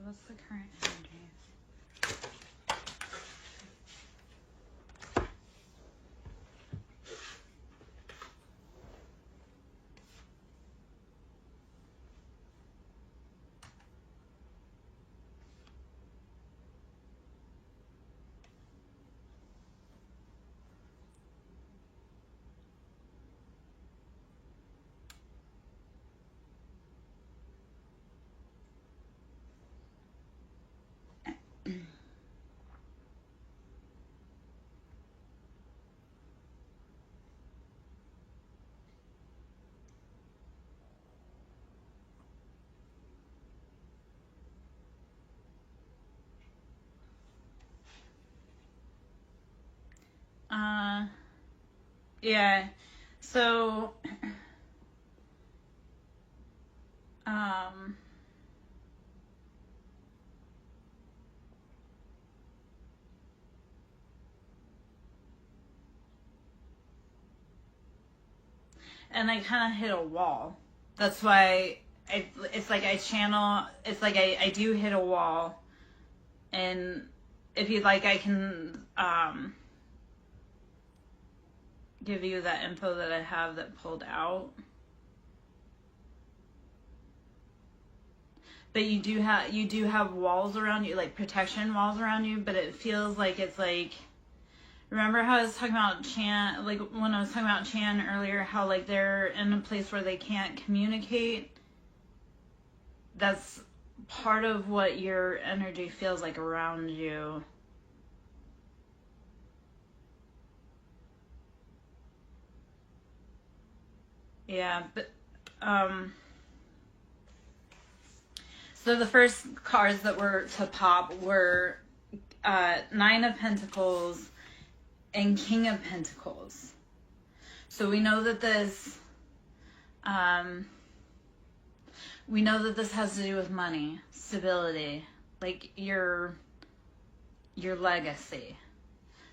What's the current energy? Yeah. So, and I kind of hit a wall. That's why it's like I channel, it's like I do hit a wall. And if you'd like, I can give you that info that I have that pulled out. But you do have walls around you, like protection walls around you, but it feels like it's like, remember how I was talking about Chan, like when I was talking about Chan earlier, how like they're in a place where they can't communicate? That's part of what your energy feels like around you. Yeah, but so the first cards that were to pop were Nine of Pentacles and King of Pentacles. So we know that this has to do with money, stability, like your legacy.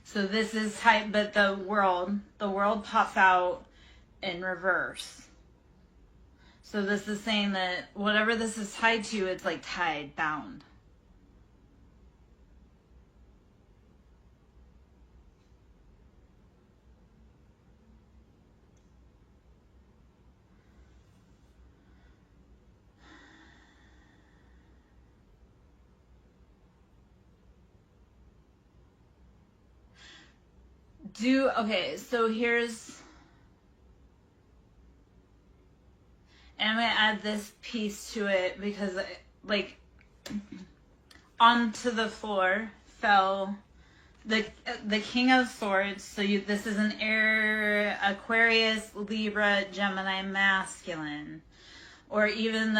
So this is type, but the world pops out in reverse. So this is saying that whatever this is tied to, it's like tied, bound. Okay, so here's, and I'm going to add this piece to it because, like, onto the floor fell the King of Swords. So this is an air, Aquarius, Libra, Gemini, masculine. Or even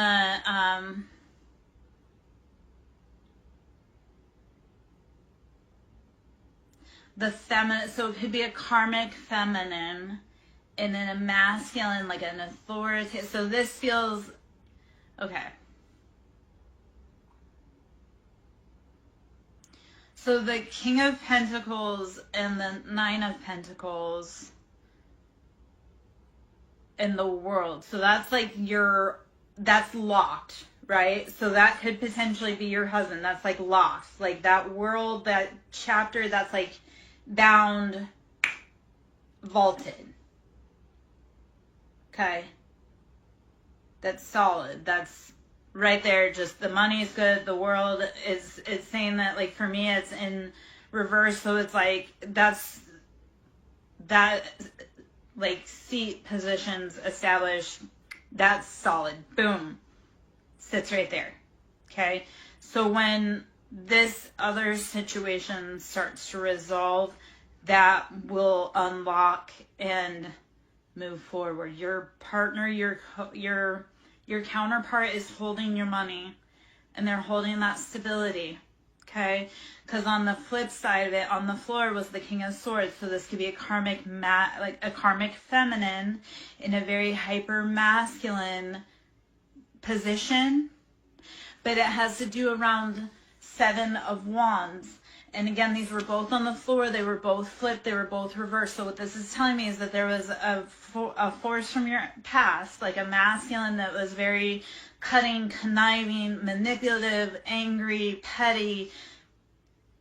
the feminine, so it could be a karmic feminine, and then a masculine, like an authority. So this feels, okay. So the King of Pentacles and the Nine of Pentacles in the world. So that's like that's locked, right? So that could potentially be your husband. That's like locked. Like that world, that chapter, that's like bound, vaulted. Okay. That's solid. That's right there. Just the money's good. The world it's saying that, like, for me, it's in reverse. So it's like, that, like, seat positions established. That's solid. Boom. Sits right there. Okay. So when this other situation starts to resolve, that will unlock and move forward. Your partner, your counterpart is holding your money, and they're holding that stability. Okay, because on the flip side of it, on the floor was the King of Swords. So this could be a karmic like a karmic feminine in a very hyper masculine position, but it has to do around Seven of Wands. And again, these were both on the floor. They were both flipped. They were both reversed. So what this is telling me is that there was a force from your past, like a masculine that was very cutting, conniving, manipulative, angry, petty,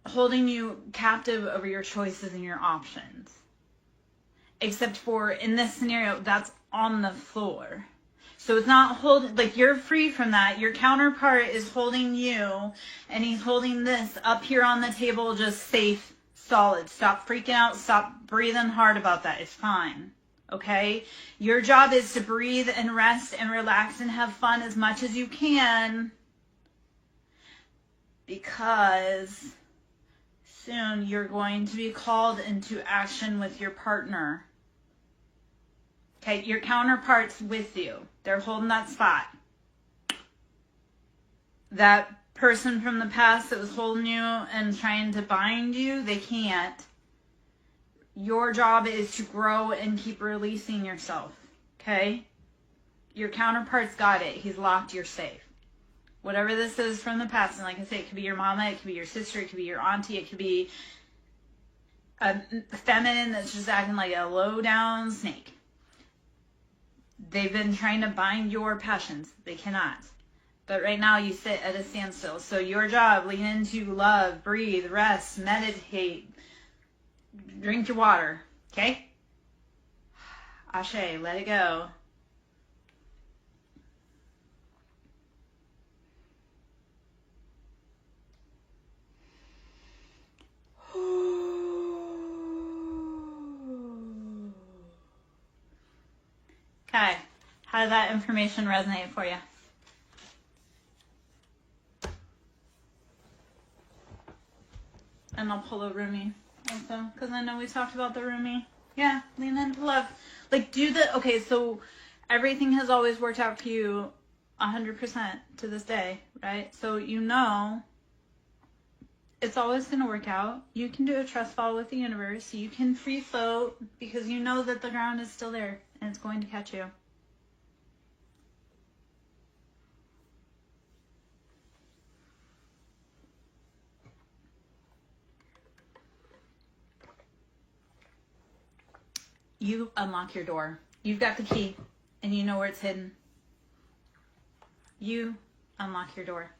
holding you captive over your choices and your options. Except for, in this scenario, that's on the floor. So it's not holding, like, you're free from that. Your counterpart is holding you, and he's holding this up here on the table, just safe, solid. Stop freaking out. Stop breathing hard about that. It's fine. Okay? Your job is to breathe and rest and relax and have fun as much as you can, because soon you're going to be called into action with your partner. Okay, your counterpart's with you. They're holding that spot. That person from the past that was holding you and trying to bind you, they can't. Your job is to grow and keep releasing yourself. Okay? Your counterpart's got it. He's locked. You're safe. Whatever this is from the past, and like I say, it could be your mama, it could be your sister, it could be your auntie, it could be a feminine that's just acting like a low-down snake. They've been trying to bind your passions. They cannot. But right now you sit at a standstill. So your job, lean into love, breathe, rest, meditate, drink your water. Okay? Ashe, let it go. Okay, how did that information resonate for you? And I'll pull a roomie also, because I know we talked about the roomie. Yeah, lean into love. Like, okay, so everything has always worked out for you 100% to this day, right? So you know It's always going to work out. You can do a trust fall with the universe. You can free float because you know that the ground is still there and it's going to catch you. You unlock your door. You've got the key and you know where it's hidden. You unlock your door.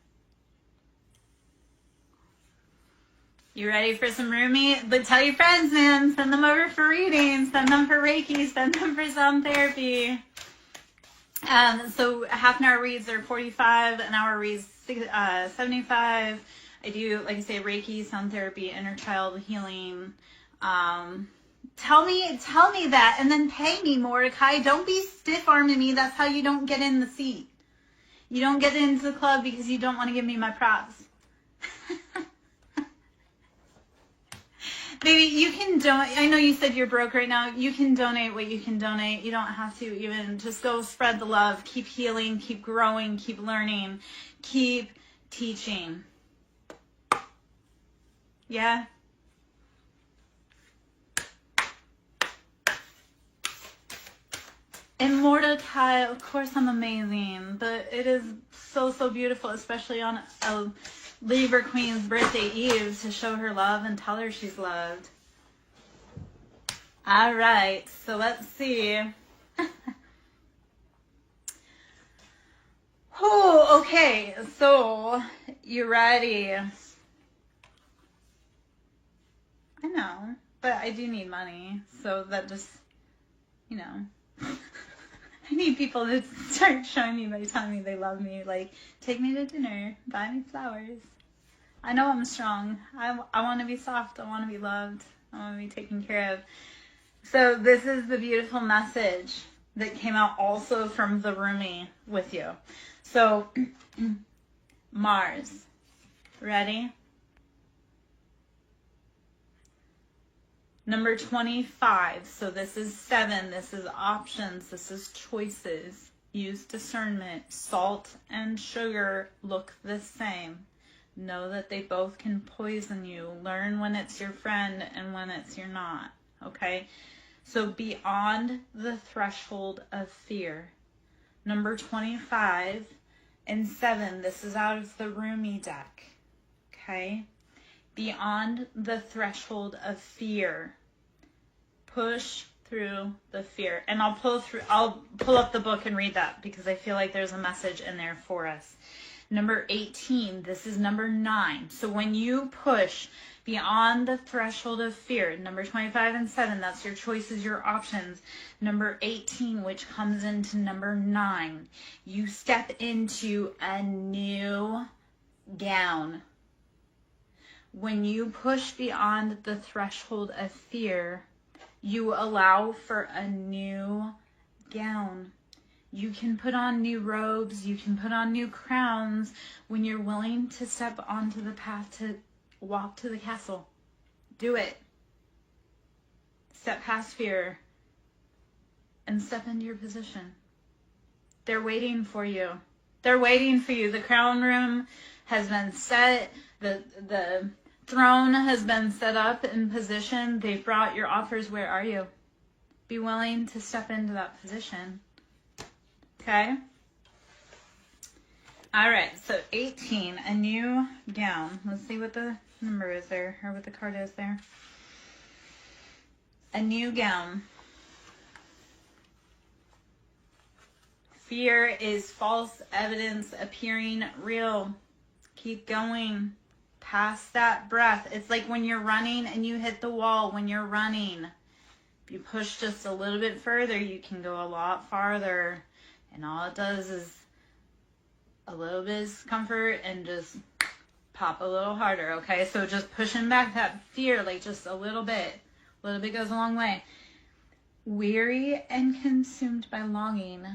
You ready for some roomie? But tell your friends, man. Send them over for readings. Send them for Reiki. Send them for sound therapy. So half an hour reads are 45. An hour reads 75. I do, like I say, Reiki, sound therapy, inner child healing. Tell me that, and then pay me, Mordecai. Don't be stiff-arming me. That's how you don't get in the seat. You don't get into the club because you don't want to give me my props. Baby, you can donate. I know you said you're broke right now. You can donate what you can donate. You don't have to even. Just go spread the love. Keep healing. Keep growing. Keep learning. Keep teaching. Yeah? And Mordecai, of course I'm amazing. But it is so, so beautiful, especially on a Libra Queen's birthday eve, to show her love and tell her she's loved. All right, so let's see. Oh, okay, so you ready? I know, but I do need money, so that just, you know. I need people to start showing me by telling me they love me. Like, take me to dinner, buy me flowers. I know I'm strong. I want to be soft. I want to be loved. I want to be taken care of. So this is the beautiful message that came out also from the roomie with you. So Mars, ready? Number 25, so this is 7, this is options, this is choices. Use discernment. Salt and sugar look the same. Know that they both can poison you. Learn when it's your friend and when it's your not, okay? So beyond the threshold of fear. Number 25 and 7, this is out of the roomie deck, okay? Beyond the threshold of fear. Push through the fear. And I'll pull up the book and read that because I feel like there's a message in there for us. Number 18, this is number 9. So when you push beyond the threshold of fear, number 25 and 7, that's your choices, your options. Number 18, which comes into number 9, you step into a new gown. When you push beyond the threshold of fear, you allow for a new gown. You can put on new robes. You can put on new crowns when you're willing to step onto the path to walk to the castle. Do it. Step past fear and step into your position. They're waiting for you. They're waiting for you. The crown room has been set. The throne has been set up in position. They've brought your offers. Where are you? Be willing to step into that position. Okay? All right, so 18, a new gown. Let's see what the number is there, or what the card is there. A new gown. Fear is false evidence appearing real. Keep going. Past that breath. It's like when you're running and you hit the wall. When you're running, if you push just a little bit further, you can go a lot farther. And all it does is a little bit of discomfort and just pop a little harder, okay? So just pushing back that fear, like just a little bit. A little bit goes a long way. Weary and consumed by longing,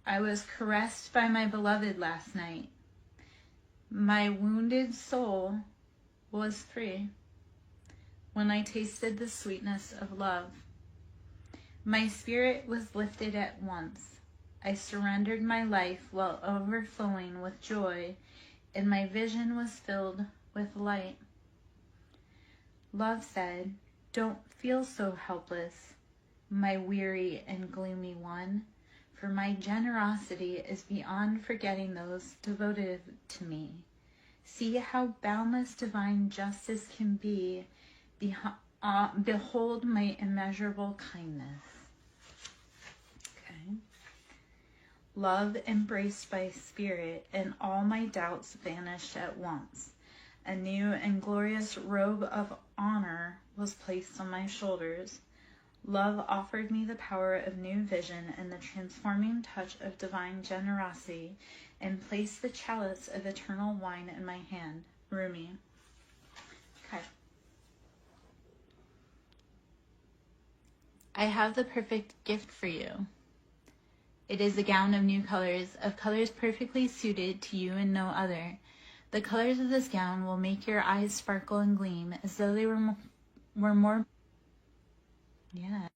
I was caressed by my beloved last night. My wounded soul was free when I tasted the sweetness of love. My spirit was lifted at once. I surrendered my life while overflowing with joy, and my vision was filled with light. Love said, "Don't feel so helpless, my weary and gloomy one, for my generosity is beyond forgetting those devoted to me. See how boundless divine justice can be. Behold my immeasurable kindness." Okay. Love embraced by spirit, and all my doubts vanished at once. A new and glorious robe of honor was placed on my shoulders. Love offered me the power of new vision and the transforming touch of divine generosity, and placed the chalice of eternal wine in my hand. Rumi. Okay. I have the perfect gift for you. It is a gown of new colors, of colors perfectly suited to you and no other. The colors of this gown will make your eyes sparkle and gleam as though they were more... Yeah,